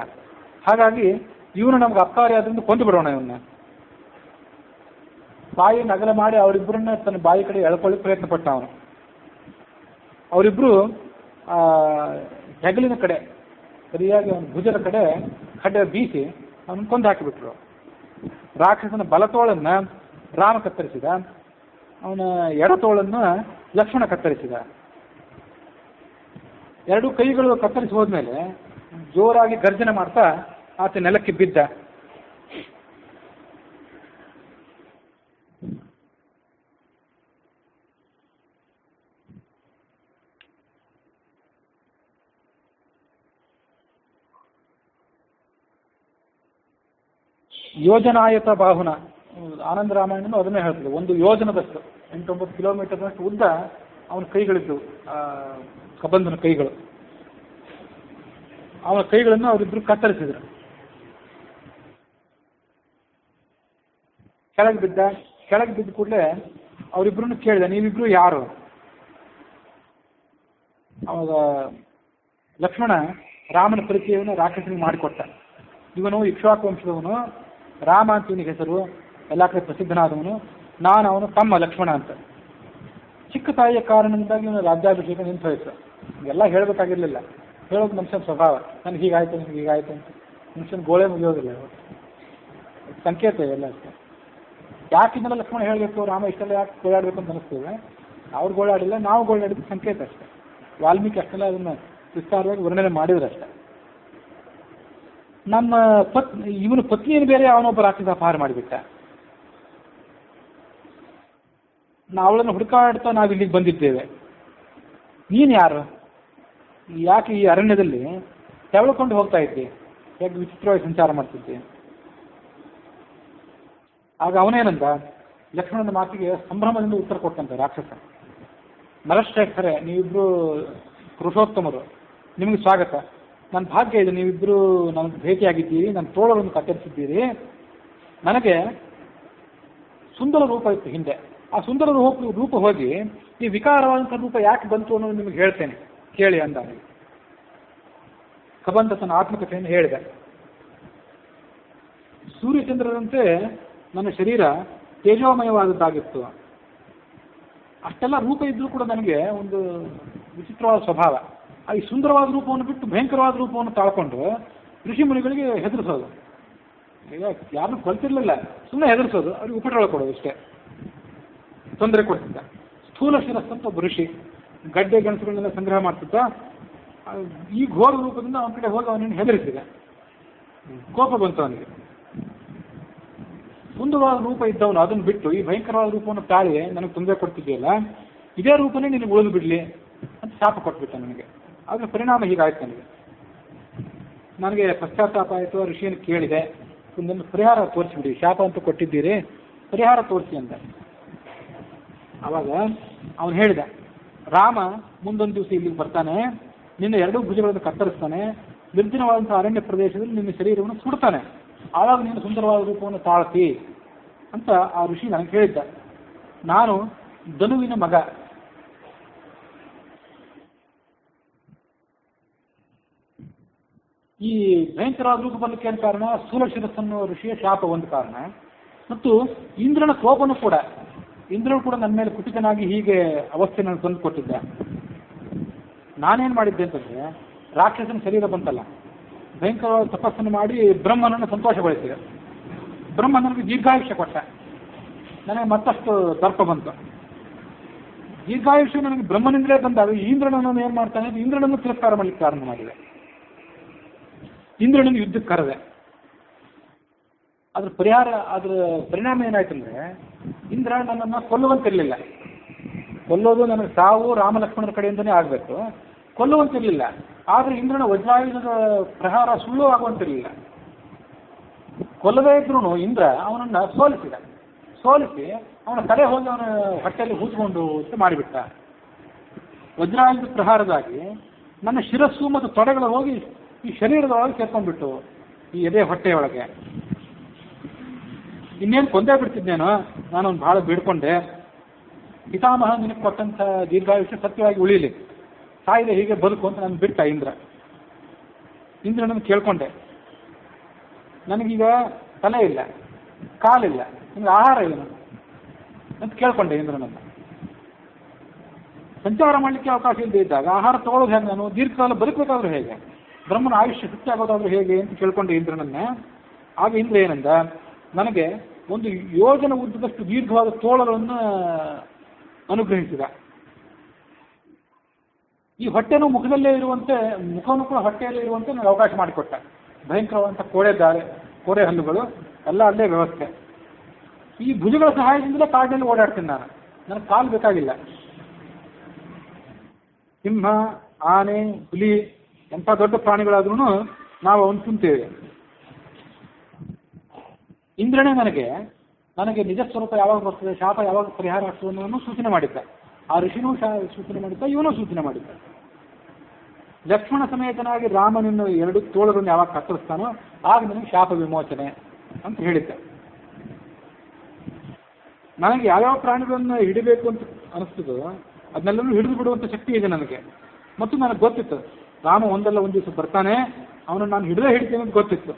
ಹಾಗಾಗಿ ಇವನು ನಮ್ಗೆ ಅಪಕಾರಿ ಆದ್ರಿಂದ ಕೊಂದು ಬಿಡೋಣ ಇವನ್ನ. ಬಾಯಿಯನ್ನು ಅಗಲ ಮಾಡಿ ಅವರಿಬ್ಬರನ್ನ ತನ್ನ ಬಾಯಿ ಕಡೆ ಎಳ್ಕೊಳ್ಳಿಕ್ಕೆ ಪ್ರಯತ್ನ ಪಟ್ಟ ಅವನು. ಅವರಿಬ್ಬರು ಹೆಗಲಿನ ಕಡೆ ಸರಿಯಾಗಿ ಅವನ ಭುಜದ ಕಡೆ ಖಡ್ಡ ಬೀಸಿ ಅವನು ಕೊಂದು ಹಾಕಿಬಿಟ್ರು. ರಾಕ್ಷಸನ ಬಲತೋಳನ್ನ ರಾಮ ಕತ್ತರಿಸಿದ, ಅವನ ಎಡತೋಳನ್ನು ಲಕ್ಷ್ಮಣ ಕತ್ತರಿಸಿದ. ಎರಡೂ ಕೈಗಳು ಕತ್ತರಿಸಿ ಹೋದ್ಮೇಲೆ ಜೋರಾಗಿ ಗರ್ಜನೆ ಮಾಡ್ತಾ ಆತ ನೆಲಕ್ಕೆ ಬಿದ್ದ. ಯೋಜನಾಯತ ಬಾಹುನ, ಆನಂದ ರಾಮಾಯಣನು ಅದನ್ನೇ ಹೇಳ್ತದೆ. ಒಂದು ಯೋಜನದಷ್ಟು 8-9 ಕಿಲೋಮೀಟರ್ನಷ್ಟು ಉದ್ದ ಅವನ ಕೈಗಳಿದ್ದು, ಕಬಂಧನ ಕೈಗಳು. ಅವನ ಕೈಗಳನ್ನು ಅವರಿಬ್ರು ಕತ್ತರಿಸಿದ್ರು. ಕೆಳಗೆ ಬಿದ್ದ ಕೂಡಲೇ ಅವರಿಬ್ರನ್ನು ಕೇಳಿದ, ನೀವಿಬ್ರು ಯಾರು? ಅವಾಗ ಲಕ್ಷ್ಮಣ ರಾಮನ ಪರಿಚಯವನ್ನು ರಾಕ್ಷಸನಿಗೆ ಮಾಡಿಕೊಟ್ಟ. ಇವನು ಇಕ್ಷ್ವಾಕು ವಂಶದವನು, ರಾಮ ಅಂತ ಇವನಿಗೆ ಹೆಸರು, ಎಲ್ಲ ಕಡೆ ಪ್ರಸಿದ್ಧನಾದವನು. ನಾನು ಅವನು ತಮ್ಮ ಲಕ್ಷ್ಮಣ ಅಂತ. ಚಿಕ್ಕ ತಾಯಿಯ ಕಾರಣದಿಂದಾಗಿ ಇವನು ರಾಜ್ಯಾಭಿಷೇಕ ನಿಂತು ಹೋಯ್ತು. ಎಲ್ಲ ಹೇಳಬೇಕಾಗಿರ್ಲಿಲ್ಲ, ಹೇಳೋದು ಮನುಷ್ಯನ ಸ್ವಭಾವ. ನನಗೆ ಹೀಗಾಯ್ತು ಅಂತ ಮನುಷ್ಯನ ಗೋಳೆ ಮುಗಿಯೋದಿಲ್ಲ, ಸಂಕೇತ ಇವೆಲ್ಲ ಅಷ್ಟೇ. ಯಾಕೆ ಇದನ್ನೆಲ್ಲ ಲಕ್ಷ್ಮಣ ಹೇಳಬೇಕು, ರಾಮ ಇಷ್ಟೆಲ್ಲ ಯಾಕೆ ಗೋಳಾಡಬೇಕು ಅಂತ ಅನಿಸ್ತೇವೆ. ಅವ್ರು ಗೋಳಾಡಿಲ್ಲ, ನಾವು ಗೋಳಾಡಿದ್ದು ಸಂಕೇತ ಅಷ್ಟೇ. ವಾಲ್ಮೀಕಿ ಅಷ್ಟೆಲ್ಲ ಅದನ್ನು ವಿಸ್ತಾರವಾಗಿ ವರ್ಣನೆ ಮಾಡಿದ್ರೆ ಅಷ್ಟೇ. ನಮ್ಮ ಇವನು ಪತ್ನಿಯನ್ನು ಬೇರೆ ಅವನೊಬ್ಬ ರಾಕ್ಷಸ ಅಪಹಾರ ಮಾಡಿಬಿಟ್ಟ. ಅವಳನ್ನು ಹುಡುಕಾಡ್ತಾ ನಾವು ಇಲ್ಲಿಗೆ ಬಂದಿದ್ದೇವೆ. ನೀನು ಯಾರು? ಯಾಕೆ ಈ ಅರಣ್ಯದಲ್ಲಿ ತೆವಳ್ಕೊಂಡು ಹೋಗ್ತಾ ಇದ್ದೆ? ಹೇಗೆ ವಿಚಿತ್ರವಾಗಿ ಸಂಚಾರ ಮಾಡ್ತಿದ್ದೆ? ಆಗ ಅವನೇನಂದ, ಲಕ್ಷ್ಮಣನ ಮಾತಿಗೆ ಸಂಭ್ರಮದಿಂದ ಉತ್ತರ ಕೊಟ್ಟಂತೆ ರಾಕ್ಷಸ. ನರಶ್ರೇಷ್ಠರೇ, ನೀವಿಬ್ರು ಪುರುಷೋತ್ತಮರು, ನಿಮಗೆ ಸ್ವಾಗತ. ನನ್ನ ಭಾಗ್ಯ ಇದೆ, ನೀವಿಬ್ಬರು ನನಗೆ ಭೇಟಿಯಾಗಿದ್ದೀರಿ, ನನ್ನ ತೋಳವನ್ನು ಕತ್ತರಿಸಿದ್ದೀರಿ. ನನಗೆ ಸುಂದರ ರೂಪ ಇತ್ತು ಹಿಂದೆ. ಆ ಸುಂದರ ರೂಪ ಹೋಗಿ ಈ ವಿಕಾರವಾದಂಥ ರೂಪ ಯಾಕೆ ಬಂತು ಅನ್ನೋದು ನಿಮಗೆ ಹೇಳ್ತೇನೆ, ಕೇಳಿ ಅಂದ. ಕಬಂಧ ತನ್ನ ಆತ್ಮಕಥೆಯನ್ನು ಹೇಳಿದ. ಸೂರ್ಯಚಂದ್ರರಂತೆ ನನ್ನ ಶರೀರ ತೇಜೋಮಯವಾದದ್ದಾಗಿತ್ತು. ಅಷ್ಟೆಲ್ಲ ರೂಪ ಇದ್ರೂ ಕೂಡ ನನಗೆ ಒಂದು ವಿಚಿತ್ರವಾದ ಸ್ವಭಾವ. ಈ ಸುಂದರವಾದ ರೂಪವನ್ನು ಬಿಟ್ಟು ಭಯಂಕರವಾದ ರೂಪವನ್ನು ತಾಳ್ಕೊಂಡು ಋಷಿ ಮುನಿಗಳಿಗೆ ಹೆದರಿಸೋದು. ಈಗ ಯಾರನ್ನೂ ಕೊಲ್ತಿರ್ಲಿಲ್ಲ, ಸುಮ್ಮನೆ ಹೆದರಿಸೋದು, ಅವ್ರಿಗೆ ಉಪಟಳ ಕೊಡೋದು ಇಷ್ಟೇ, ತೊಂದರೆ ಕೊಡ್ತಿದ್ದ. ಸ್ಥೂಲ ಶಿರಸ್ಸಂತ ಒಬ್ಬ ಋಷಿ ಗಡ್ಡೆ ಗೆಣಸುಗಳನ್ನೆಲ್ಲ ಸಂಗ್ರಹ ಮಾಡ್ತಿದ್ದ. ಈ ಘೋರ ರೂಪದಿಂದ ಅವನ ಕಡೆ ಹೋಗಿ ಅವನನ್ನು ಹೆದರಿಸಿದ. ಕೋಪ ಬಂತು ಅವನಿಗೆ. ಸುಂದರವಾದ ರೂಪ ಇದ್ದವನು ಅದನ್ನು ಬಿಟ್ಟು ಈ ಭಯಂಕರವಾದ ರೂಪವನ್ನು ತಾಳಿ ನನಗೆ ತೊಂದರೆ ಕೊಡ್ತಿದೆಯಲ್ಲ, ಇದೇ ರೂಪನೇ ನಿನಗೆ ಉಳಿದು ಬಿಡಲಿ ಅಂತ ಶಾಪ ಕೊಟ್ಬಿಟ್ಟ ನನಗೆ. ಅದರ ಪರಿಣಾಮ ಹೀಗಾಯ್ತು. ನನಗೆ ಪಶ್ಚಾತ್ತಾಪ ಆಯಿತು. ಋಷಿಯನ್ನು ಕೇಳಿದೆ, ಒಂದೊಂದು ಪರಿಹಾರ ತೋರಿಸಿಬಿಡಿ, ಶಾಪ ಅಂತ ಕೊಟ್ಟಿದ್ದೀರಿ, ಪರಿಹಾರ ತೋರಿಸಿ ಅಂತ. ಆವಾಗ ಅವನು ಹೇಳಿದ, ರಾಮ ಮುಂದೊಂದು ದಿವಸ ಇಲ್ಲಿಗೆ ಬರ್ತಾನೆ, ನಿನ್ನ ಎರಡೂ ಭುಜಗಳನ್ನು ಕತ್ತರಿಸ್ತಾನೆ, ನಿರ್ಜನವಾದಂಥ ಅರಣ್ಯ ಪ್ರದೇಶದಲ್ಲಿ ನಿನ್ನ ಶರೀರವನ್ನು ಸುಡ್ತಾನೆ, ಆವಾಗ ನೀನು ಸುಂದರವಾದ ರೂಪವನ್ನು ತಾಳ್ತಿ ಅಂತ ಆ ಋಷಿ ನನಗೆ ಹೇಳಿದ್ದ. ನಾನು ಧನುವಿನ ಮಗ. ಈ ಭಯಂಕರವಾದ ರೂಪ ಬರಲಿಕ್ಕೆ ಏನು ಕಾರಣ? ಸ್ಥೂಲ ಶಿರಸ್ಸನ್ನು ಋಷಿಯ ಶಾಪ ಒಂದು ಕಾರಣ, ಮತ್ತು ಇಂದ್ರನ ಕೋಪನೂ ಕೂಡ. ಇಂದ್ರನು ಕೂಡ ನನ್ನ ಮೇಲೆ ಕುಟಿತನಾಗಿ ಹೀಗೆ ಅವಸ್ಥೆ ನಾನು ತಂದು ಕೊಟ್ಟಿದ್ದೆ. ನಾನೇನು ಮಾಡಿದ್ದೆ ಅಂತಂದರೆ, ರಾಕ್ಷಸನ ಶರೀರ ಬಂತಲ್ಲ, ಭಯಂಕರವಾದ ತಪಸ್ಸನ್ನು ಮಾಡಿ ಬ್ರಹ್ಮನನ್ನು ಸಂತೋಷಗೊಳಿಸಿದೆ. ಬ್ರಹ್ಮ ನನಗೆ ದೀರ್ಘಾಯುಷ್ಯ ಕೊಟ್ಟ. ನನಗೆ ಮತ್ತಷ್ಟು ದರ್ಪ ಬಂತು. ದೀರ್ಘಾಯುಷ್ಯ ನನಗೆ ಬ್ರಹ್ಮನಿಂದಲೇ ಬಂದಾಗ ಇಂದ್ರನನ್ನು ಏನು ಮಾಡ್ತಾನೆ, ಇಂದ್ರನನ್ನು ತಿರಸ್ಕಾರ ಮಾಡಲಿಕ್ಕೆ ಕಾರಣ ಮಾಡಿದೆ. ಇಂದ್ರನನ್ನು ಯುದ್ಧಕ್ಕೆ ಕರೆದೆ. ಅದ್ರ ಪರಿಣಾಮ ಏನಾಯ್ತಂದ್ರೆ, ಇಂದ್ರ ನನ್ನನ್ನು ಕೊಲ್ಲುವಂತಿರಲಿಲ್ಲ. ಕೊಲ್ಲೋದು ನನಗೆ ಸಾವು ರಾಮ ಲಕ್ಷ್ಮಣರ ಕಡೆಯಿಂದನೇ ಆಗಬೇಕು, ಕೊಲ್ಲುವಂತಿರಲಿಲ್ಲ. ಆದರೆ ಇಂದ್ರನ ವಜ್ರಾಯುಧದ ಪ್ರಹಾರ ಸುಳ್ಳು ಆಗುವಂತಿರಲಿಲ್ಲ. ಕೊಲ್ಲದೇ ಇದ್ರೂ ಇಂದ್ರ ಅವನನ್ನು ಸೋಲಿಸಿ ಅವನ ತಲೆ ಹೋಗಿ ಅವನ ಹೊಟ್ಟೆಯಲ್ಲಿ ಹೂತ್ಕೊಂಡು ಅಂತ ಮಾಡಿಬಿಟ್ಟ. ವಜ್ರಾಯುಧ ಪ್ರಹಾರದಾಗಿ ನನ್ನ ಶಿರಸ್ಸು ಮತ್ತು ತೊಡೆಗಳು ಹೋಗಿ ಈ ಶರೀರದೊಳಗೆ ಸೇರ್ಕೊಂಡ್ಬಿಟ್ಟು ಈ ಎದೆ ಹೊಟ್ಟೆಯೊಳಗೆ. ಇನ್ನೇನು ಕೊಂದೇ ಬಿಡ್ತಿದ್ದೇನೋ, ನಾನು ಬಹಳ ಬೇಡ್ಕೊಂಡೆ, ಪಿತಾಮಹ ನಿನಗೆ ಕೊಟ್ಟಂಥ ದೀರ್ಘಾಯುಷ್ಯ ಸತ್ಯವಾಗಿ ಉಳಿಲಿ, ಸಾಯಿದೆ ಹೀಗೆ ಬದುಕು ಅಂತ ನಾನು ಬಿಟ್ಟ ಇಂದ್ರನನ್ನು ಕೇಳ್ಕೊಂಡೆ. ನನಗೀಗ ತಲೆ ಇಲ್ಲ, ಕಾಲಿಲ್ಲ, ನಿಮ್ಗೆ ಆಹಾರ ಏನು ಅಂತ ಕೇಳ್ಕೊಂಡೆ ಇಂದ್ರನನ್ನು. ಸಂಚಾರ ಮಾಡಲಿಕ್ಕೆ ಅವಕಾಶ ಇಲ್ಲದೆ ಇದ್ದಾಗ ಆಹಾರ ತಗೊಳ್ಳೋದು ಹೇಗೆ, ನಾನು ದೀರ್ಘಕಾಲ ಬದುಕಬೇಕಾದ್ರೂ ಹೇಗೆ, ಬ್ರಹ್ಮನ ಆಯುಷ್ಯ ಸತ್ಯ ಆಗೋದಾದ್ರೂ ಹೇಗೆ ಅಂತ ಕೇಳ್ಕೊಂಡೆ ಇಂದ್ರನನ್ನೇ. ಆಗ ಇಂದ್ರ ಏನಂದ, ನನಗೆ ಒಂದು ಯೋಜನೆ ಉದ್ದದಷ್ಟು ದೀರ್ಘವಾದ ತೋಳಗಳನ್ನು ಅನುಗ್ರಹಿಸಿದ. ಈ ಹೊಟ್ಟೆನೂ ಮುಖದಲ್ಲೇ ಇರುವಂತೆ, ಮುಖನೂ ಕೂಡ ಹೊಟ್ಟೆಯಲ್ಲೇ ಇರುವಂತೆ ನನಗೆ ಅವಕಾಶ ಮಾಡಿಕೊಟ್ಟ. ಭಯಂಕರವಾದಂಥ ಕೋರೆ ಹಲ್ಲುಗಳು ಎಲ್ಲ ಅಲ್ಲೇ ವ್ಯವಸ್ಥೆ. ಈ ಭುಜಗಳ ಸಹಾಯದಿಂದಲೇ ಕಾಡಿನಲ್ಲಿ ಓಡಾಡ್ತೀನಿ ನಾನು, ನನಗೆ ಕಾಲು ಬೇಕಾಗಿಲ್ಲ. ಸಿಂಹ, ಆನೆ, ಹುಲಿ ಎಂಥ ದೊಡ್ಡ ಪ್ರಾಣಿಗಳಾದ್ರೂ ನಾವು ಅವನು ತಿಂತೇವೆ. ಇಂದ್ರನೇ ನನಗೆ ನಿಜ ಸ್ವರೂಪ ಯಾವಾಗ ಬರ್ತದೆ, ಶಾಪ ಯಾವಾಗ ಪರಿಹಾರ ಆಗ್ತದೆ ಅನ್ನೋದನ್ನು ಸೂಚನೆ ಮಾಡಿದ್ದ. ಆ ಋಷಿನೂ ಸೂಚನೆ ಮಾಡಿದ್ದ, ಇವನೂ ಸೂಚನೆ ಮಾಡಿದ್ದ. ಲಕ್ಷ್ಮಣ ಸಮೇತನಾಗಿ ರಾಮನನ್ನು 2 ತೋಳರನ್ನು ಯಾವಾಗ ಕತ್ತರಿಸ್ತಾನೋ ಆಗ ನನಗೆ ಶಾಪ ವಿಮೋಚನೆ ಅಂತ ಹೇಳಿದ್ದ. ನನಗೆ ಯಾವ್ಯಾವ ಪ್ರಾಣಿಗಳನ್ನು ಹಿಡಿಬೇಕು ಅಂತ ಅನಿಸ್ತದೋ ಅದನ್ನೆಲ್ಲರೂ ಹಿಡಿದು ಬಿಡುವಂಥ ಶಕ್ತಿ ಇದೆ ನನಗೆ. ಮತ್ತು ನನಗೆ ಗೊತ್ತಿತ್ತು ರಾಮ ಒಂದಲ್ಲ ಒಂದು ದಿವಸ ಬರ್ತಾನೆ, ಅವನನ್ನು ನಾನು ಹಿಡಿತೇನೆ ಅಂತ ಗೊತ್ತಿತ್ತು.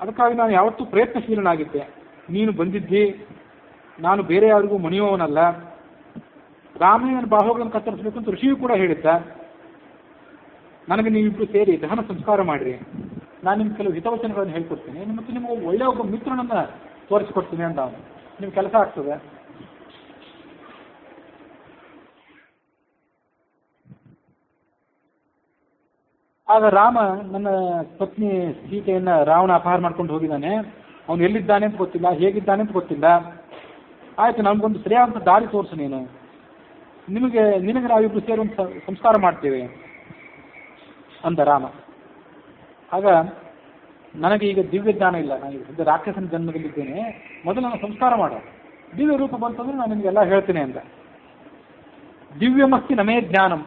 ಅದಕ್ಕಾಗಿ ನಾನು ಯಾವತ್ತೂ ಪ್ರಯತ್ನಶೀಲನಾಗಿದ್ದೆ. ನೀನು ಬಂದಿದ್ದಿ, ನಾನು ಬೇರೆ ಯಾರಿಗೂ ಮಣಿಯುವವನಲ್ಲ. ರಾಮನ ಬಾಹುಗಳನ್ನು ಕತ್ತರಿಸಬೇಕು ಅಂತ ಋಷಿಯು ಕೂಡ ಹೇಳಿದ್ದ. ನನಗೆ ನೀವಿಬ್ಬರು ಸೇರಿ ದಹನ ಸಂಸ್ಕಾರ ಮಾಡಿರಿ, ನಾನು ನಿಮ್ಗೆ ಕೆಲವು ಹಿತವಚನಗಳನ್ನು ಹೇಳ್ಕೊಡ್ತೀನಿ ಮತ್ತು ನಿಮಗೆ ಒಳ್ಳೆಯ ಒಬ್ಬ ಮಿತ್ರನನ್ನು ತೋರಿಸ್ಕೊಡ್ತೀನಿ ಅಂತ. ಅವನು ನಿಮ್ಗೆ ಕೆಲಸ ಆಗ್ತದೆ. ಆಗ ರಾಮ ನನ್ನ ಪತ್ನಿ ಸೀತೆಯನ್ನು ರಾವಣ ಅಪಹಾರ ಮಾಡ್ಕೊಂಡು ಹೋಗಿದ್ದಾನೆ. ಅವನು ಎಲ್ಲಿದ್ದಾನೆ ಅಂತ ಗೊತ್ತಿಲ್ಲ, ಹೇಗಿದ್ದಾನೆ ಅಂತ ಗೊತ್ತಿಲ್ಲ. ಆಯಿತು, ನಮಗೊಂದು ಸರಿಯಾದಂಥ ದಾರಿ ತೋರಿಸು ನೀನು, ನಿನಗೆ ನಾವಿಬ್ಬರು ಸೇರಿ ಒಂದು ಸಂಸ್ಕಾರ ಮಾಡ್ತೇವೆ ಅಂದ ರಾಮ. ಆಗ ನನಗೆ ಈಗ ದಿವ್ಯ ಜ್ಞಾನ ಇಲ್ಲ, ನಾನು ಈಗ ಸದ್ಯ ರಾಕ್ಷಸನ ಜನ್ಮದಲ್ಲಿದ್ದೇನೆ, ಮೊದಲು ನಾನು ಸಂಸ್ಕಾರ ಮಾಡೋ, ದಿವ್ಯ ರೂಪ ಬಂತಂದ್ರೆ ನಾನು ನಿಮಗೆಲ್ಲ ಹೇಳ್ತೇನೆ ಅಂದ. ದಿವ್ಯಮಸ್ತಿ ನಮೇ ಜ್ಞಾನಂ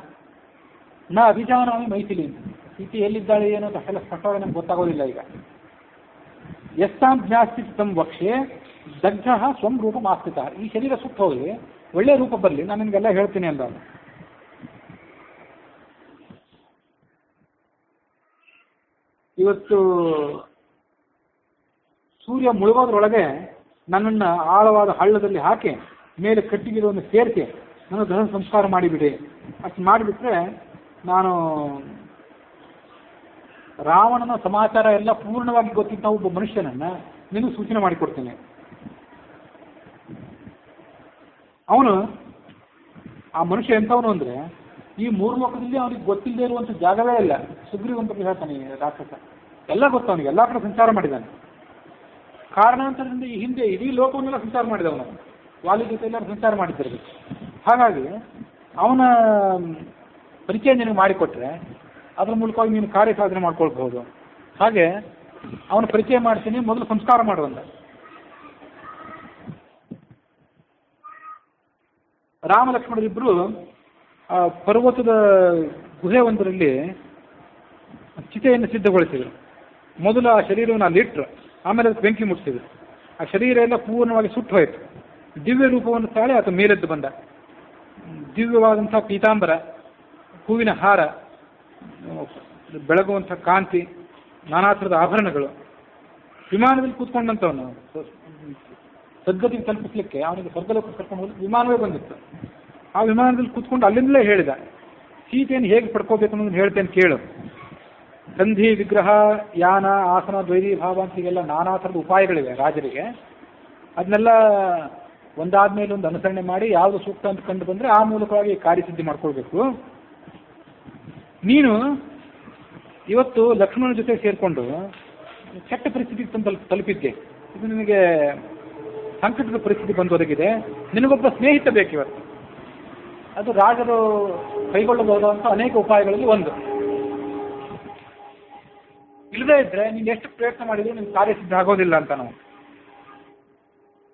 ನ ಅಭಿಜಾನಾಮಿ ಮೈಥಿಲಿ. ಸೀತೆ ಎಲ್ಲಿದ್ದಾಳೆ ಏನೋ ಅಷ್ಟೆಲ್ಲ ಸ್ಪಷ್ಟವಾಗಿ ನಮ್ಗೆ ಗೊತ್ತಾಗೋದಿಲ್ಲ. ಈಗ ಯಸ್ತಾಂ ಜ್ಞಾಸ್ತಿ ತಮ್ಮ ವಕ್ಷೆ ದಗ್ಧ ಸ್ವಂ ರೂಪ ಮಾಸ್ತಿತ. ಈ ಶರೀರ ಸುತ್ತ ಹೋಗಿ ಒಳ್ಳೆಯ ರೂಪ ಬರಲಿ, ನಾನು ನಿಮಗೆಲ್ಲ ಹೇಳ್ತೀನಿ ಅಂದ. ಇವತ್ತು ಸೂರ್ಯ ಮುಳುಗೋದ್ರೊಳಗೆ ನನ್ನನ್ನು ಆಳವಾದ ಹಳ್ಳದಲ್ಲಿ ಹಾಕಿ ಮೇಲೆ ಕಟ್ಟಿಗೆಯನ್ನು ಸೇರಿಸಿ ನನ್ನ ದಹನ ಸಂಸ್ಕಾರ ಮಾಡಿಬಿಡಿ. ಅಷ್ಟು ಮಾಡಿಬಿಟ್ರೆ ನಾನು ರಾವಣನ ಸಮಾಚಾರ ಎಲ್ಲ ಪೂರ್ಣವಾಗಿ ಗೊತ್ತಿದ್ದ ಒಬ್ಬ ಮನುಷ್ಯನನ್ನು ನಿನಗೆ ಸೂಚನೆ ಮಾಡಿಕೊಡ್ತೇನೆ. ಅವನು ಆ ಮನುಷ್ಯ ಎಂಥವನು ಅಂದರೆ ಈ 3 ಲೋಕದಲ್ಲಿ ಅವನಿಗೆ ಗೊತ್ತಿಲ್ಲದೆ ಇರುವಂಥ ಜಾಗವೇ ಇಲ್ಲ. ಸುಗ್ರೀವಂತ ಹೇಳ್ತಾನೆ ರಾಕ್ಷಸ, ಎಲ್ಲ ಗೊತ್ತು ಅವನಿಗೆ, ಎಲ್ಲ ಕಡೆ ಸಂಚಾರ ಮಾಡಿದ್ದಾನೆ. ಕಾರಣಾಂತರದಿಂದ ಈ ಹಿಂದೆ ಇಡೀ ಲೋಕವನ್ನೆಲ್ಲ ಸಂಚಾರ ಮಾಡಿದವನು, ವಾಲಿ ಜೊತೆ ಎಲ್ಲರೂ ಸಂಚಾರ ಮಾಡಿದ್ದಿರಬೇಕು. ಹಾಗಾಗಿ ಅವನ ಪರಿಚಯ ನಿನಗೆ ಮಾಡಿಕೊಟ್ರೆ ಅದ್ರ ಮೂಲಕವಾಗಿ ನೀನು ಕಾರ್ಯ ಸಾಧನೆ ಮಾಡ್ಕೊಳ್ಬಹುದು. ಹಾಗೆ ಅವನ ಪರಿಚಯ ಮಾಡ್ತೀನಿ, ಮೊದಲು ಸಂಸ್ಕಾರ ಮಾಡುವಂತ. ರಾಮ ಲಕ್ಷ್ಮಣರಿಬ್ಬರು ಪರ್ವತದ ಗುಹೆ ಒಂದರಲ್ಲಿ ಚಿತೆಯನ್ನು ಸಿದ್ಧಗೊಳಿಸಿದರು. ಮೊದಲು ಆ ಶರೀರವನ್ನು ಅಲ್ಲಿಟ್ಟರು, ಆಮೇಲೆ ಅದಕ್ಕೆ ಬೆಂಕಿ ಮುಟ್ಟಿಸಿದ್ರು. ಆ ಶರೀರ ಎಲ್ಲ ಪೂರ್ಣವಾಗಿ ಸುಟ್ಟು ಹೋಯಿತು. ದಿವ್ಯ ರೂಪವನ್ನು ತಾಳಿ ಆತ ಮೇಲೆದ್ದು ಬಂದ. ದಿವ್ಯವಾದಂಥ ಪೀತಾಂಬರ, ಹೂವಿನ ಹಾರ, ಬೆಳಗುವಂಥ ಕಾಂತಿ, ನಾನಾ ಥರದ ಆಭರಣಗಳು. ವಿಮಾನದಲ್ಲಿ ಕೂತ್ಕೊಂಡಂಥವನು ಸದ್ಗತಿಗೆ ತಲುಪಿಸಲಿಕ್ಕೆ ಅವನಿಗೆ ಸ್ವರ್ಗಲೋಕ ಕರ್ಕೊಂಡು ಹೋಗಿ ವಿಮಾನವೇ ಬಂದಿತ್ತು. ಆ ವಿಮಾನದಲ್ಲಿ ಕೂತ್ಕೊಂಡು ಅಲ್ಲಿಂದಲೇ ಹೇಳಿದ, ಸೀತೆಯನ್ನು ಹೇಗೆ ಪಡ್ಕೋಬೇಕು ಅನ್ನೋದನ್ನು ಹೇಳ್ತೇನೆ ಕೇಳು. ಸಂಧಿ, ವಿಗ್ರಹ, ಯಾನ, ಆಸನ, ದ್ವೈರಿ ಭಾವ ಅಂತ ಹೀಗೆಲ್ಲ ನಾನಾ ಥರದ ಉಪಾಯಗಳಿವೆ ರಾಜರಿಗೆ. ಅದನ್ನೆಲ್ಲ ಒಂದಾದ್ಮೇಲೆ ಒಂದು ಅನುಸರಣೆ ಮಾಡಿ ಯಾವುದು ಸೂಕ್ತ ಅಂತ ಕಂಡು ಬಂದರೆ ಆ ಮೂಲಕವಾಗಿ ಕಾರ್ಯಸಿದ್ಧಿ ಮಾಡ್ಕೊಳ್ಬೇಕು. ನೀನು ಇವತ್ತು ಲಕ್ಷ್ಮಣನ ಜೊತೆ ಸೇರಿಕೊಂಡು ಕೆಟ್ಟ ಪರಿಸ್ಥಿತಿಗೆ ತಲುಪಿದ್ದೆ. ಇದು ನಿನಗೆ ಸಂಕಟದ ಪರಿಸ್ಥಿತಿ ಬಂದೊದಗಿದೆ, ನಿನಗೊಬ್ಬ ಸ್ನೇಹಿತ ಬೇಕಿವತ್ತು. ಅದು ರಾಜರು ಕೈಗೊಳ್ಳಬಹುದಾದಂಥ ಅನೇಕ ಉಪಾಯಗಳಲ್ಲಿ ಒಂದು. ಇಲ್ಲದೇ ಇದ್ರೆ ನೀನು ಎಷ್ಟು ಪ್ರಯತ್ನ ಮಾಡಿದ್ರು ನಿನ್ನ ಕಾರ್ಯಸಿದ್ಧ ಆಗೋದಿಲ್ಲ ಅಂತ ನಾವು.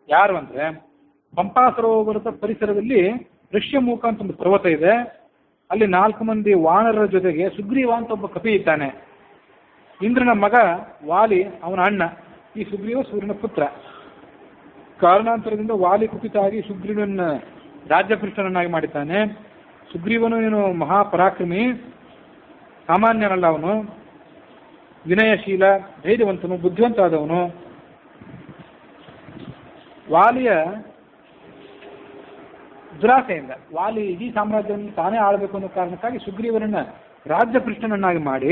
ಯಾರು ಅಂದ್ರೆ, ಪಂಪಾ ಸರೋವರದ ಪರಿಸರದಲ್ಲಿ ಋಷ್ಯಮೂಕ ಅಂತ ಒಂದು ಪರ್ವತ ಇದೆ. ಅಲ್ಲಿ 4 ಮಂದಿ ವಾನರರ ಜೊತೆಗೆ ಸುಗ್ರೀವ ಅಂತ ಒಬ್ಬ ಕಪಿ ಇದ್ದಾನೆ. ಇಂದ್ರನ ಮಗ ವಾಲಿ ಅವನ ಅಣ್ಣ. ಈ ಸುಗ್ರೀವ ಸೂರ್ಯನ ಪುತ್ರ. ಕಾರಣಾಂತರದಿಂದ ವಾಲಿ ಕುಪಿತ ಆಗಿ ಸುಗ್ರೀವನ ರಾಜ್ಯಪೃಷ್ಠನನ್ನಾಗಿ ಮಾಡಿದ್ದಾನೆ. ಸುಗ್ರೀವನು ಏನು ಮಹಾಪರಾಕ್ರಮಿ, ಸಾಮಾನ್ಯನಲ್ಲ. ಅವನು ವಿನಯಶೀಲ, ಧೈರ್ಯವಂತನು, ಬುದ್ಧಿವಂತ ಆದವನು. ವಾಲಿಯ ದುರಾಸೆಯಿಂದ ವಾಲಿ ಇಡೀ ಸಾಮ್ರಾಜ್ಯವನ್ನು ತಾನೇ ಆಳಬೇಕು ಅನ್ನೋ ಕಾರಣಕ್ಕಾಗಿ ಸುಗ್ರೀವನನ್ನ ರಾಜ್ಯಪೃಷ್ಠನನ್ನಾಗಿ ಮಾಡಿ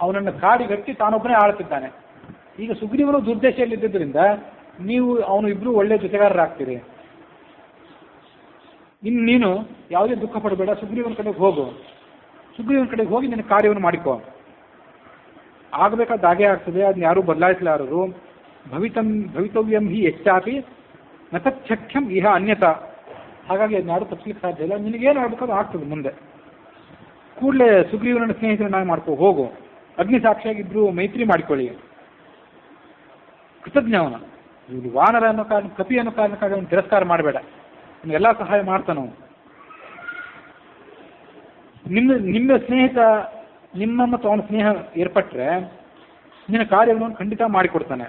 ಅವನನ್ನು ಕಾಡಿಗಟ್ಟಿ ತಾನೊಬ್ಬನೇ ಆಳುತ್ತಿದ್ದಾನೆ. ಈಗ ಸುಗ್ರೀವನು ದುರ್ದೇಶದಲ್ಲಿದ್ದರಿಂದ ನೀವು ಅವನು ಇಬ್ರು ಒಳ್ಳೆ ಜೊತೆಗಾರರಾಗ್ತೀರಿ. ಇನ್ನು ನೀನು ಯಾವುದೇ ದುಃಖ ಪಡಬೇಡ, ಸುಗ್ರೀವನ ಕಡೆಗೆ ಹೋಗು. ಸುಗ್ರೀವನ ಕಡೆಗೆ ಹೋಗಿ ನಿನ್ನ ಕಾರ್ಯವನ್ನು ಮಾಡಿಕೋ. ಆಗಬೇಕಾದ ಹಾಗೆ ಆಗ್ತದೆ, ಅದನ್ನ ಯಾರೂ ಬದಲಾಯಿಸಲಾರರು. ಭವಿತವ್ಯಂ ಹಿ ಹೆಚ್ಚಾಪಿ ನ ತಚ್ಛಕ್ಯಂ ಇಹ ಅನ್ಯತಾ. ಹಾಗಾಗಿ ಅದನ್ನ ಯಾರು ತಪ್ಪಿಸ್ಲಿಕ್ಕೆ ಸಾಧ್ಯ ಇಲ್ಲ. ನಿನಗೇನು ಆಗ್ಬೇಕಾದ್ರೂ ಆಗ್ತದೆ ಮುಂದೆ. ಕೂಡಲೇ ಸುಗ್ರೀವನ ಸ್ನೇಹಿತರನ್ನಾಗಿ ಮಾಡ್ಕೋ, ಹೋಗು. ಅಗ್ನಿ ಸಾಕ್ಷಿಯಾಗಿದ್ರು ಮೈತ್ರಿ ಮಾಡಿಕೊಳ್ಳಿ. ಕೃತಜ್ಞ ಅವನು. ಇಲ್ಲಿ ವಾನರ ಅನ್ನೋ ಕಾರಣ, ಕಪಿ ಅನ್ನೋ ಕಾರಣಕ್ಕಾಗಿ ಅವನು ತಿರಸ್ಕಾರ ಮಾಡಬೇಡ. ಎಲ್ಲ ಸಹಾಯ ಮಾಡ್ತಾನವನು. ನಿಮ್ಮ ಸ್ನೇಹಿತ ನಿಮ್ಮ ಮತ್ತು ಅವನ ಸ್ನೇಹ ಏರ್ಪಟ್ರೆ ನಿನ್ನ ಕಾರ್ಯವನ್ನು ಖಂಡಿತ ಮಾಡಿಕೊಡ್ತಾನೆ.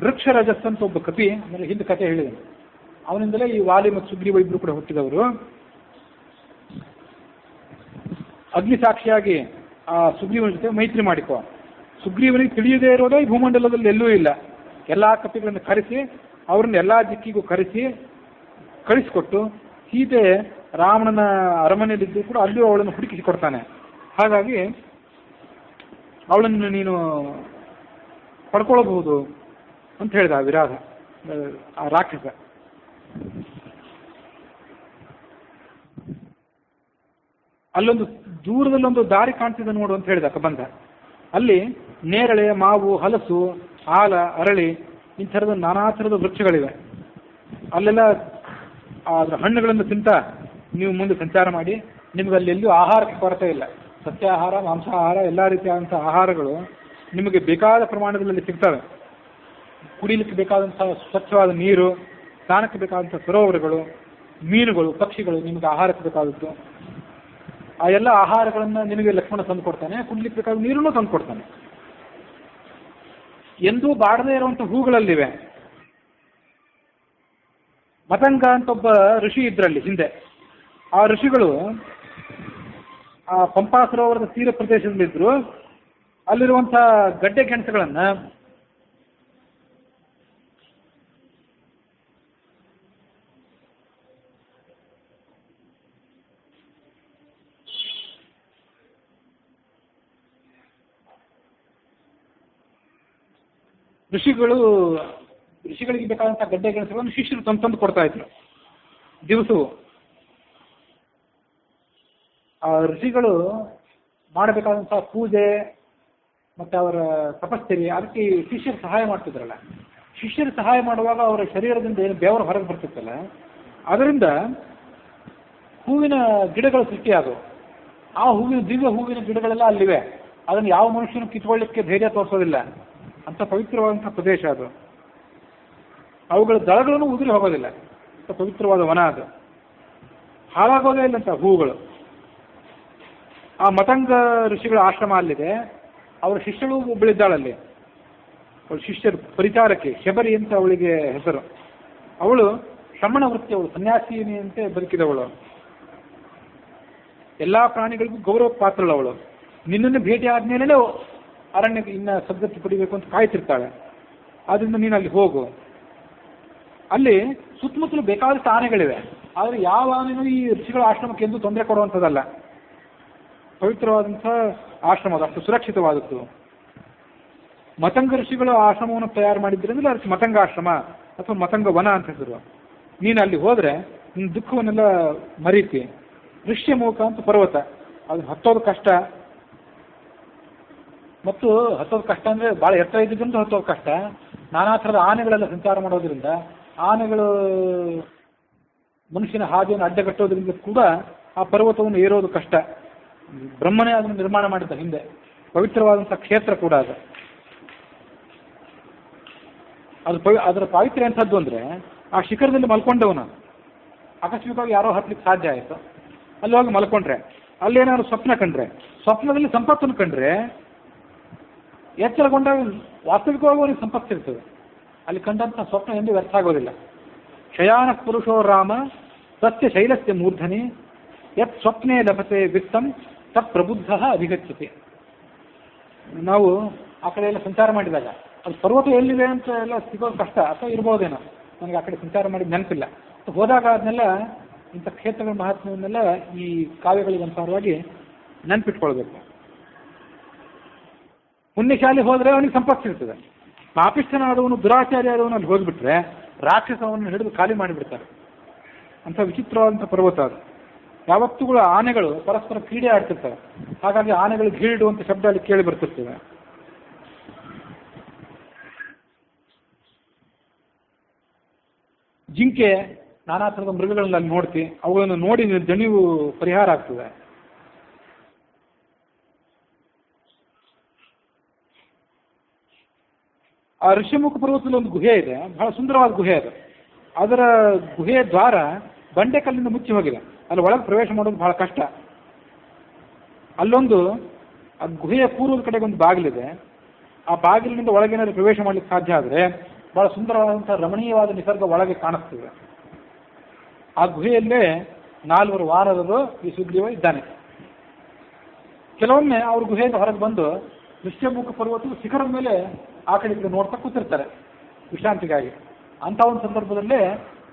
ವೃಕ್ಷರಜಸ್ ಅಂತ ಒಬ್ಬ ಕಪಿ, ಅಂದರೆ ಹಿಂದೆ ಕಥೆ ಹೇಳಿದನು. ಅವನಿಂದಲೇ ಈ ವಾಲಿ ಮತ್ತು ಸುಗ್ರೀವ ಇಬ್ರು ಕೂಡ ಹುಟ್ಟಿದವರು. ಅಗ್ನಿ ಸಾಕ್ಷಿಯಾಗಿ ಆ ಸುಗ್ರೀವನ ಜೊತೆ ಮೈತ್ರಿ ಮಾಡಿಕೋ. ಸುಗ್ರೀವನಿಗೆ ತಿಳಿಯದೇ ಇರೋದೇ ಈ ಭೂಮಂಡಲದಲ್ಲಿ ಎಲ್ಲೂ ಇಲ್ಲ. ಎಲ್ಲ ಕಪಿಗಳನ್ನು ಕರೆಸಿ ಅವ್ರನ್ನ ಎಲ್ಲ ದಿಕ್ಕಿಗೂ ಕಳಿಸಿಕೊಟ್ಟು ಸೀತೆ ರಾವಣನ ಅರಮನೆಯಲ್ಲಿದ್ದು ಕೂಡ ಅಲ್ಲಿಯೂ ಅವಳನ್ನು ಹುಡುಕಿಸಿಕೊಡ್ತಾನೆ. ಹಾಗಾಗಿ ಅವಳನ್ನು ನೀನು ಪಡ್ಕೊಳ್ಬಹುದು ಅಂತ ಹೇಳಿದ ಆ ವಿರಾಧ, ಆ ರಾಕ್ಷಸ. ಅಲ್ಲೊಂದು ದೂರದಲ್ಲೊಂದು ದಾರಿ ಕಾಣ್ತಿದೆ ನೋಡು ಅಂತ ಹೇಳಿದ ಕಬಂಧ. ಅಲ್ಲಿ ನೇರಳೆ, ಮಾವು, ಹಲಸು, ಆಲ, ಅರಳಿ ಇಂಥರದ ನಾನಾ ಥರದ ವೃಕ್ಷಗಳಿವೆ. ಅಲ್ಲೆಲ್ಲ ಅದರ ಹಣ್ಣುಗಳನ್ನು ತಿಂತ ನೀವು ಮುಂದೆ ಸಂಚಾರ ಮಾಡಿ. ನಿಮಗೆ ಅಲ್ಲಿ ಎಲ್ಲೂ ಆಹಾರಕ್ಕೆ ಕೊರತೆ ಇಲ್ಲ. ಸಸ್ಯಾಹಾರ, ಮಾಂಸಾಹಾರ ಎಲ್ಲ ರೀತಿಯಾದಂಥ ಆಹಾರಗಳು ನಿಮಗೆ ಬೇಕಾದ ಪ್ರಮಾಣದಲ್ಲಿ ಸಿಗ್ತವೆ. ಕುಡಿಲಿಕ್ಕೆ ಬೇಕಾದಂಥ ಸ್ವಚ್ಛವಾದ ನೀರು, ಸ್ನಾನಕ್ಕೆ ಬೇಕಾದಂಥ ಸರೋವರಗಳು, ಮೀನುಗಳು, ಪಕ್ಷಿಗಳು ನಿಮಗೆ ಆಹಾರಕ್ಕೆ ಬೇಕಾದದ್ದು. ಆ ಎಲ್ಲ ಆಹಾರಗಳನ್ನು ನಿನಗೆ ಲಕ್ಷ್ಮಣ ತಂದು ಕೊಡ್ತಾನೆ. ಕುಡ್ಲಿಕ್ಕೆ ಬೇಕಾದ ನೀರನ್ನು ತಂದು ಕೊಡ್ತಾನೆ. ಎಂದೂ ಬಾಡದೇ ಇರುವಂಥ ಹೂಗಳಲ್ಲಿವೆ. ಮತಂಗ ಅಂತ ಒಬ್ಬ ಋಷಿ ಇದ್ರಲ್ಲಿ ಹಿಂದೆ. ಆ ಋಷಿಗಳು ಆ ಪಂಪಾ ಸರೋವರದ ತೀರ ಪ್ರದೇಶದಲ್ಲಿದ್ದರು. ಅಲ್ಲಿರುವಂಥ ಗಡ್ಡೆ ಗೆಣಸುಗಳನ್ನು ಋಷಿಗಳಿಗೆ ಬೇಕಾದಂಥ ಗಡ್ಡೆ ಗೆಣಸುಗಳನ್ನು ಶಿಷ್ಯರು ತಂದು ಕೊಡ್ತಾ ಇದ್ರು ದಿವಸವೂ. ಆ ಋಷಿಗಳು ಮಾಡಬೇಕಾದಂಥ ಪೂಜೆ ಮತ್ತು ಅವರ ತಪಶ್ಚರ್ಯ, ಅದಕ್ಕೆ ಶಿಷ್ಯರು ಸಹಾಯ ಮಾಡ್ತಿದ್ರಲ್ಲ. ಶಿಷ್ಯರು ಸಹಾಯ ಮಾಡುವಾಗ ಅವರ ಶರೀರದಿಂದ ಏನು ಬೆವರು ಹೊರಗೆ ಬರ್ತಿತ್ತಲ್ಲ, ಅದರಿಂದ ಹೂವಿನ ಗಿಡಗಳು ಸೃಷ್ಟಿಯಾದವು. ಆ ದಿವ್ಯ ಹೂವಿನ ಗಿಡಗಳೆಲ್ಲ ಅಲ್ಲಿವೆ. ಅದನ್ನು ಯಾವ ಮನುಷ್ಯನು ಕಿತ್ಕೊಳ್ಳಿಕ್ಕೆ ಧೈರ್ಯ ತೋರಿಸೋದಿಲ್ಲ. ಅಂಥ ಪವಿತ್ರವಾದಂಥ ಪ್ರದೇಶ ಅದು. ಅವುಗಳ ದಳಗಳನ್ನು ಉದುರಿ ಹೋಗೋದಿಲ್ಲ. ಅಂಥ ಪವಿತ್ರವಾದ ವನ ಅದು. ಹಾಳಾಗೋದೇ ಇಲ್ಲಂತ ಹೂಗಳು. ಆ ಮತಂಗ ಋಷಿಗಳ ಆಶ್ರಮ ಅಲ್ಲಿದೆ. ಅವರ ಶಿಷ್ಯಳು ಒಬ್ಬಳಿದ್ದಾಳಲ್ಲಿ. ಅವಳು ಶಿಷ್ಯರು ಪರಿಚಾರಕ್ಕೆ, ಶಬರಿ ಅಂತ ಅವಳಿಗೆ ಹೆಸರು. ಅವಳು ಶ್ರಮಣ ವೃತ್ತಿ, ಅವಳು ಸನ್ಯಾಸಿನಿಯಂತೆ ಬದುಕಿದವಳು. ಎಲ್ಲ ಪ್ರಾಣಿಗಳಿಗೂ ಗೌರವ ಪಾತ್ರಳು ಅವಳು. ನಿನ್ನನ್ನು ಭೇಟಿ ಆದ್ಮೇಲೆ ಅರಣ್ಯಕ್ಕೆ ಇನ್ನ ಸದ್ಗತಿ ಪಡಿಬೇಕು ಅಂತ ಕಾಯ್ತಿರ್ತಾಳೆ. ಆದ್ರಿಂದ ನೀನು ಅಲ್ಲಿ ಹೋಗು. ಅಲ್ಲಿ ಸುತ್ತಮುತ್ತಲು ಬೇಕಾದಷ್ಟು ಆನೆಗಳಿವೆ. ಆದರೆ ಯಾವ ಆನೆಯೂ ಈ ಋಷಿಗಳ ಆಶ್ರಮಕ್ಕೆ ಎಂದು ತೊಂದರೆ ಕೊಡುವಂಥದ್ದಲ್ಲ. ಪವಿತ್ರವಾದಂಥ ಆಶ್ರಮ ಅದು, ಅಷ್ಟು ಸುರಕ್ಷಿತವಾದದ್ದು. ಮತಂಗ ಋಷಿಗಳು ಆಶ್ರಮವನ್ನು ತಯಾರು ಮಾಡಿದ್ರಿಂದ ಅದಕ್ಕೆ ಮತಂಗ ಆಶ್ರಮ ಅಥವಾ ಮತಂಗ ವನ ಅಂತ ಹೆಸರು. ನೀನು ಅಲ್ಲಿ ಹೋದರೆ ನಿನ್ನ ದುಃಖವನ್ನೆಲ್ಲ ಮರೀತಿ. ಋಷ್ಯಮೂಕ ಅಂತ ಪರ್ವತ, ಅದು ಹತ್ತೋದು ಕಷ್ಟ. ಮತ್ತು ಹತ್ತೋದು ಕಷ್ಟ ಅಂದರೆ ಭಾಳ ಎತ್ತರ ಇದ್ದಿದ್ದರಿಂದ ಹತ್ತೋದು ಕಷ್ಟ. ನಾನಾ ಥರದ ಆನೆಗಳೆಲ್ಲ ಸಂಚಾರ ಮಾಡೋದ್ರಿಂದ, ಆನೆಗಳು ಮನುಷ್ಯನ ಹಾದಿಯನ್ನು ಅಡ್ಡಗಟ್ಟೋದ್ರಿಂದ ಕೂಡ ಆ ಪರ್ವತವನ್ನು ಏರೋದು ಕಷ್ಟ. ಬ್ರಹ್ಮನೇ ಅದನ್ನು ನಿರ್ಮಾಣ ಮಾಡಿದ್ದ ಹಿಂದೆ, ಪವಿತ್ರವಾದಂಥ ಕ್ಷೇತ್ರ ಕೂಡ ಅದು. ಅದರ ಪಾವಿತ್ರ್ಯ ಎಂಥದ್ದು ಅಂದರೆ, ಆ ಶಿಖರದಲ್ಲಿ ಮಲ್ಕೊಂಡವನು ಆಕಸ್ಮಿಕವಾಗಿ ಯಾರೋ ಹತ್ತಲಿಕ್ಕೆ ಸಾಧ್ಯ ಆಯಿತು, ಅಲ್ಲಿ ಹೋಗಿ ಮಲ್ಕೊಂಡ್ರೆ, ಅಲ್ಲೇನಾದ್ರು ಸ್ವಪ್ನ ಕಂಡ್ರೆ, ಸ್ವಪ್ನದಲ್ಲಿ ಸಂಪತ್ತನ್ನು ಕಂಡ್ರೆ ಎಚ್ಚರಗೊಂಡಾಗ ವಾಸ್ತವಿಕವಾಗಿ ಅವನಿಗೆ ಸಂಪತ್ತು ಇರ್ತದೆ. ಅಲ್ಲಿ ಕಂಡಂಥ ಸ್ವಪ್ನ ಎಂದು ವ್ಯರ್ಥ ಆಗೋದಿಲ್ಲ. ಶಯಾನ ಪುರುಷೋ ರಾಮ ಸತ್ಯ ಶೈಲಸ್ಯ ಮೂರ್ಧನಿ ಯತ್ ಸ್ವಪ್ನೇ ಲಭತೆ ವಿತ್ತಂ ತತ್ ಪ್ರಬುದ್ಧ ಅಧಿಗಚ್ಚತೆ. ನಾವು ಆ ಕಡೆ ಎಲ್ಲ ಸಂಚಾರ ಮಾಡಿದಾಗ ಅದು ಪರ್ವತ ಎಲ್ಲಿದೆ ಅಂತ ಎಲ್ಲ ಸಿಗೋದು ಕಷ್ಟ, ಅಥವಾ ಇರ್ಬೋದೇನೋ, ನನಗೆ ಆ ಕಡೆ ಸಂಚಾರ ಮಾಡಿದ ನೆನಪಿಲ್ಲ. ಹೋದಾಗ ಅದನ್ನೆಲ್ಲ ಇಂಥ ಕ್ಷೇತ್ರಗಳ ಮಹಾತ್ಮೆಯನ್ನೆಲ್ಲ ಈ ಕಾವ್ಯಗಳಿಗೆ ಅನುಸಾರವಾಗಿ ನೆನಪಿಟ್ಕೊಳ್ಬೇಕು. ಪುಣ್ಯಶಾಲಿ ಹೋದರೆ ಅವನಿಗೆ ಸಂಪತ್ತಿರ್ತದೆ. ಪಾಪಿಷ್ಠನಾದವನು, ದುರಾಚಾರಿ ಆದವನು ಅಲ್ಲಿ ಹೋಗಿಬಿಟ್ರೆ ರಾಕ್ಷಸವನ್ನು ಹಿಡಿದು ಖಾಲಿ ಮಾಡಿಬಿಡ್ತಾರೆ. ಅಂಥ ವಿಚಿತ್ರವಾದಂಥ ಪರ್ವತ ಅದು. ಯಾವತ್ತುಗಳು ಆನೆಗಳು ಪರಸ್ಪರ ಕ್ರೀಡೆ ಆಡ್ತಿರ್ತವೆ, ಹಾಗಾಗಿ ಆನೆಗಳು ಗೀಳಿಡುವಂಥ ಶಬ್ದ ಅಲ್ಲಿ ಕೇಳಿ ಬರ್ತಿರ್ತವೆ. ಜಿಂಕೆ, ನಾನಾ ಥರದ ಮೃಗಗಳನ್ನ ಅಲ್ಲಿ ನೋಡ್ತಿ, ಅವುಗಳನ್ನು ನೋಡಿ ದಣಿವು ಪರಿಹಾರ ಆಗ್ತದೆ. ಆ ಋಷ್ಯಮುಖ ಪರ್ವತದಲ್ಲಿ ಒಂದು ಗುಹೆ ಇದೆ, ಬಹಳ ಸುಂದರವಾದ ಗುಹೆ ಅದು. ಅದರ ಗುಹೆಯ ದ್ವಾರ ಬಂಡೆ ಕಲ್ಲಿಂದ ಮುಚ್ಚಿ ಹೋಗಿದೆ, ಅಲ್ಲಿ ಒಳಗೆ ಪ್ರವೇಶ ಮಾಡೋದು ಬಹಳ ಕಷ್ಟ. ಅಲ್ಲೊಂದು ಆ ಗುಹೆಯ ಪೂರ್ವದ ಕಡೆಗೆ ಒಂದು ಬಾಗಿಲಿದೆ, ಆ ಬಾಗಿಲಿನಿಂದ ಒಳಗೇನಾದ್ರು ಪ್ರವೇಶ ಮಾಡ್ಲಿಕ್ಕೆ ಸಾಧ್ಯ ಆದರೆ ಬಹಳ ಸುಂದರವಾದಂಥ ರಮಣೀಯವಾದ ನಿಸರ್ಗ ಒಳಗೆ ಕಾಣಿಸ್ತದೆ. ಆ ಗುಹೆಯಲ್ಲೇ 4 ವಾರದವರು ಈ ಸುಗ್ರೀವ ಇದ್ದಾನೆ. ಕೆಲವೊಮ್ಮೆ ಅವ್ರ ಗುಹೆಯಿಂದ ಹೊರಗೆ ಬಂದು ಋಷ್ಯಮುಖ ಪರ್ವತದ ಶಿಖರದ ಮೇಲೆ ಆ ಕಡೆ ಈ ಕಡೆ ನೋಡ್ತಾ ಕೂತಿರ್ತಾರೆ ವಿಶ್ರಾಂತಿಗಾಗಿ. ಅಂಥ ಒಂದು ಸಂದರ್ಭದಲ್ಲೇ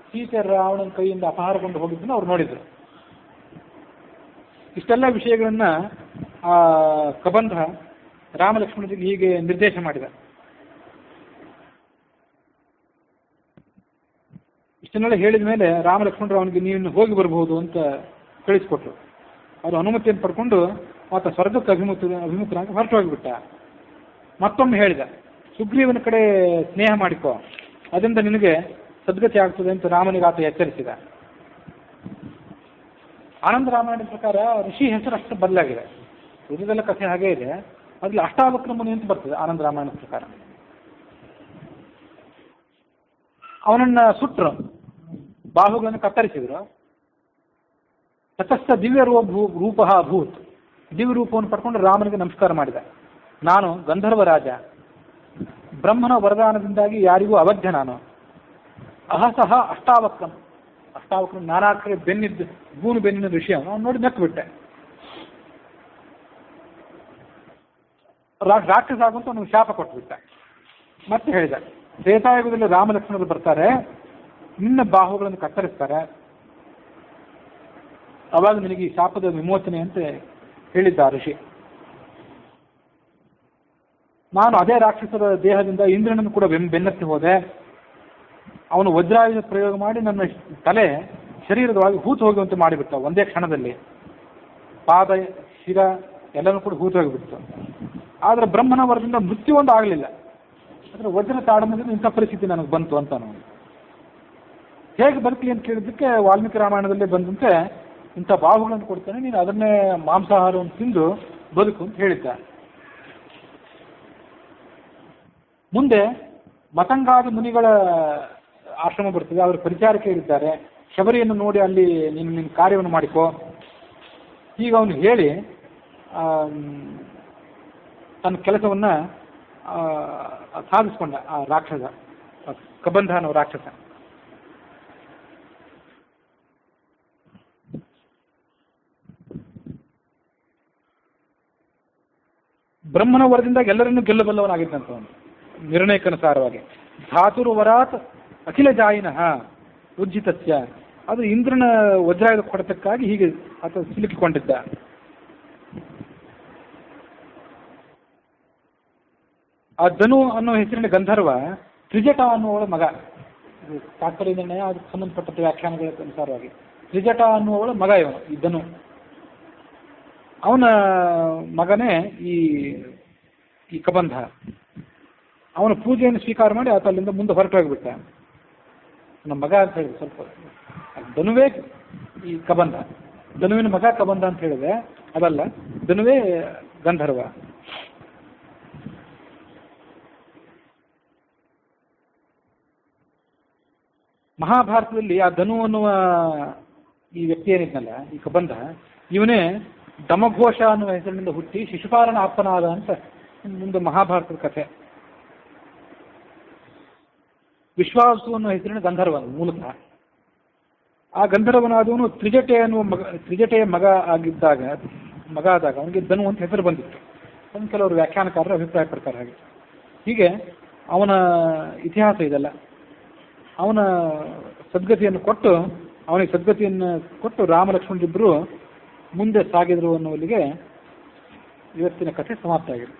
ಸೀತೆ ರಾವಣನ ಕೈಯಿಂದ ಅಪಹಾರಗೊಂಡು ಹೋಗಿದ್ದನ್ನು ಅವ್ರು ನೋಡಿದ್ರು. ಇಷ್ಟೆಲ್ಲ ವಿಷಯಗಳನ್ನ ಕಬಂಧ ರಾಮಲಕ್ಷ್ಮಣರಿಗೆ ಹೀಗೆ ನಿರ್ದೇಶ ಮಾಡಿದ. ಇಷ್ಟನ್ನೆಲ್ಲ ಹೇಳಿದ ಮೇಲೆ ರಾಮಲಕ್ಷ್ಮಣರು ಅವನಿಗೆ ನೀನು ಹೋಗಿ ಬರಬಹುದು ಅಂತ ಕಳಿಸ್ಕೊಟ್ರು. ಅವರು ಅನುಮತಿಯನ್ನು ಪಡ್ಕೊಂಡು ಆತ ಸ್ವರ್ಗಕ್ಕೆ ಅಭಿಮುಖನಾಗಿ ಹೊರಟು ಹೋಗಿಬಿಟ್ಟ. ಮತ್ತೊಮ್ಮೆ ಹೇಳಿದ, ಸುಗ್ರೀವನ ಕಡೆ ಸ್ನೇಹ ಮಾಡಿಕೋ, ಅದರಿಂದ ನಿನಗೆ ಸದ್ಗತಿ ಆಗ್ತದೆ ಅಂತ ರಾಮನಿಗೆ ಆತ ಎಚ್ಚರಿಸಿದ. ಆನಂದ ರಾಮಾಯಣದ ಪ್ರಕಾರ ಋಷಿ ಹೆಸರು ಅಷ್ಟು ಬದಲಾಗಿದೆ, ಉಳಿದೆಲ್ಲ ಕಥೆ ಹಾಗೇ ಇದೆ. ಅದ್ರಲ್ಲಿ ಅಷ್ಟಾವಕ್ರ ಮುನಿ ಅಂತ ಬರ್ತದೆ ಆನಂದ ರಾಮಾಯಣದ ಪ್ರಕಾರ. ಅವನನ್ನ ಸುಟ್ರು, ಬಾಹುಗಳನ್ನು ಕತ್ತರಿಸಿದ್ರು. ತತಸ್ಥ ದಿವ್ಯ ರೂಪ ಅಭೂತ್, ದಿವ್ಯ ರೂಪವನ್ನು ಪಡ್ಕೊಂಡು ರಾಮನಿಗೆ ನಮಸ್ಕಾರ ಮಾಡಿದ. ನಾನು ಗಂಧರ್ವ ರಾಜ, ಬ್ರಹ್ಮನ ವರದಾನದಿಂದಾಗಿ ಯಾರಿಗೂ ಅವಧ್ಯ ನಾನು. ಅಹಸಹ ಅಷ್ಟಾವಕ್ರಂ, ಅಷ್ಟಾವಕ್ರಂ ನಾನಾ ಕಡೆ ಗೂನು ಬೆನ್ನಿನ ಋಷಿ. ಅವನು ನೋಡಿ ನಕ್ಕು ಬಿಟ್ಟೆ. ರಾಕ್ಷಸ ಆಗುವಂತ ಅವನಿಗೆ ಶಾಪ ಕೊಟ್ಬಿಟ್ಟ. ಮತ್ತೆ ಹೇಳಿದ, ತ್ರೇತಾಯುಗದಲ್ಲಿ ರಾಮಲಕ್ಷ್ಮಣರು ಬರ್ತಾರೆ, ನಿನ್ನ ಬಾಹುಗಳನ್ನು ಕತ್ತರಿಸ್ತಾರೆ, ಅವಾಗ ನಿನಗೆ ಈ ಶಾಪದ ವಿಮೋಚನೆ ಅಂತ ಹೇಳಿದ್ದ ಋಷಿ. ನಾನು ಅದೇ ರಾಕ್ಷಸರ ದೇಹದಿಂದ ಇಂದ್ರನನ್ನು ಕೂಡ ಬೆನ್ನತ್ತಿ ಹೋದೆ. ಅವನು ವಜ್ರಾಯುಧ ಪ್ರಯೋಗ ಮಾಡಿ ನನ್ನ ತಲೆ ಶರೀರದೊಳಗೆ ಹೂತು ಹೋಗುವಂತೆ ಮಾಡಿಬಿಟ್ಟ ಒಂದೇ ಕ್ಷಣದಲ್ಲಿ. ಪಾದ, ಶಿರ ಎಲ್ಲನೂ ಕೂಡ ಹೂತು ಹೋಗಿಬಿಡ್ತು. ಆದರೆ ಬ್ರಹ್ಮನ ವರದಿಂದ ಮೃತ್ಯು ಒಂದು ಆಗಲಿಲ್ಲ. ಆದರೆ ವಜ್ರ ತಾಡನದಿಂದ ಇಂಥ ಪರಿಸ್ಥಿತಿ ನನಗೆ ಬಂತು ಅಂತ ನಾನು ಹೇಗೆ ಬದುಕಲಿ ಅಂತ ಕೇಳಿದ್ದಕ್ಕೆ ವಾಲ್ಮೀಕಿ ರಾಮಾಯಣದಲ್ಲೇ ಬಂದಂತೆ ಇಂಥ ಬಾಹುಗಳನ್ನು ಕೊಡ್ತಾನೆ, ನೀನು ಅದನ್ನೇ ಮಾಂಸಾಹಾರವನ್ನು ತಿಂದು ಬದುಕು ಅಂತ ಹೇಳಿದ್ದ. ಮುಂದೆ ಮತಂಗಾದಿ ಮುನಿಗಳ ಆಶ್ರಮ ಬರ್ತದೆ, ಅವರ ಪರಿಚಾರಕ್ಕೆ ಇರ್ತಾರೆ. ಶಬರಿಯನ್ನು ನೋಡಿ ಅಲ್ಲಿ ನಿನ್ನ ಕಾರ್ಯವನ್ನು ಮಾಡಿಕೋ ಈಗ ಅವನು ಹೇಳಿ ತನ್ನ ಕೆಲಸವನ್ನ ಸಾಧಿಸ್ಕೊಂಡ ಆ ರಾಕ್ಷಸ, ಕಬಂಧ ಅನ್ನೋ ರಾಕ್ಷಸ. ಬ್ರಹ್ಮನ ವರದಿಂದ ಎಲ್ಲರನ್ನೂ ಗೆಲ್ಲಬಲ್ಲವನಾಗಿದ್ದಂತ ಅವನು ನಿರ್ಣಯಕ್ಕನುಸಾರವಾಗಿ. ಧಾತುರು ವರಾತ್ ಅಖಿಲ ಜಾಯಿನಃ ಉಜ್ಜಿತಸ್ಯ, ಅದು ಇಂದ್ರನ ವಜ್ರಾಯುಧ ಕೊಡತಕ್ಕಾಗಿ ಹೀಗೆ ಆತ ಸಿಲುಕಿಕೊಂಡಿದ್ದ. ಆ ಧನು ಅನ್ನೋ ಹೆಸರಿನ ಗಂಧರ್ವ ತ್ರಿಜಟ ಅನ್ನುವಳ ಮಗ. ತಾತ್ಪರ್ಯದಿಂದ ಅದಕ್ಕೆ ಸಂಬಂಧಪಟ್ಟ ವ್ಯಾಖ್ಯಾನಗಳ ಅನುಸಾರವಾಗಿ ತ್ರಿಜಟ ಅನ್ನುವಳ ಮಗ ಇವನು, ಈ ಧನು. ಅವನ ಮಗನೇ ಈ ಈ ಕಬಂಧ. ಅವನ ಪೂಜೆಯನ್ನು ಸ್ವೀಕಾರ ಮಾಡಿ ಆತ ಅಲ್ಲಿಂದ ಮುಂದೆ ಹೊರಟೋಗ್ಬಿಟ್ಟ. ನಮ್ಮ ಮಗ ಅಂತ ಹೇಳಿದೆ ಸ್ವಲ್ಪ, ಧನುವೇ ಈ ಕಬಂಧ, ಧನುವಿನ ಮಗ ಕಬಂಧ ಅಂತ ಹೇಳಿದೆ, ಅದಲ್ಲ, ಧನುವೇ ಗಂಧರ್ವ. ಮಹಾಭಾರತದಲ್ಲಿ ಆ ಧನು ಅನ್ನುವ ಈ ವ್ಯಕ್ತಿ ಏನಿದ್ನಲ್ಲ, ಈ ಕಬಂಧ, ಇವನೇ ದಮಘೋಷ ಅನ್ನುವ ಹೆಸರಿನಿಂದ ಹುಟ್ಟಿ ಶಿಶುಪಾಲನ ಆಪ್ತನಾದ ಅಂತ ಮುಂದೆ ಮಹಾಭಾರತದ ಕಥೆ. ವಿಶ್ವಾಸು ಅನ್ನುವ ಹೆಸರಿನ ಗಂಧರ್ವನು ಮೂಲತಃ. ಆ ಗಂಧರ್ವನಾದವನು ತ್ರಿಜಟೆಯ ಮಗ ಆದಾಗ ಅವನಿಗೆ ಧನು ಅಂತ ಹೆಸರು ಬಂದಿತ್ತು. ಅದನ್ನು ಕೆಲವರು ವ್ಯಾಖ್ಯಾನಕಾರರು ಅಭಿಪ್ರಾಯ ಪಡ್ತಾರೆ ಹಾಗೆ. ಹೀಗೆ ಅವನ ಇತಿಹಾಸ ಇದೆಲ್ಲ. ಅವನ ಸದ್ಗತಿಯನ್ನು ಕೊಟ್ಟು ರಾಮ ಲಕ್ಷ್ಮಣರಿಬ್ಬರು ಮುಂದೆ ಸಾಗಿದ್ರು ಅನ್ನುವಲ್ಲಿಗೆ ಇವತ್ತಿನ ಕಥೆ ಸಮಾಪ್ತ ಆಗಿದೆ.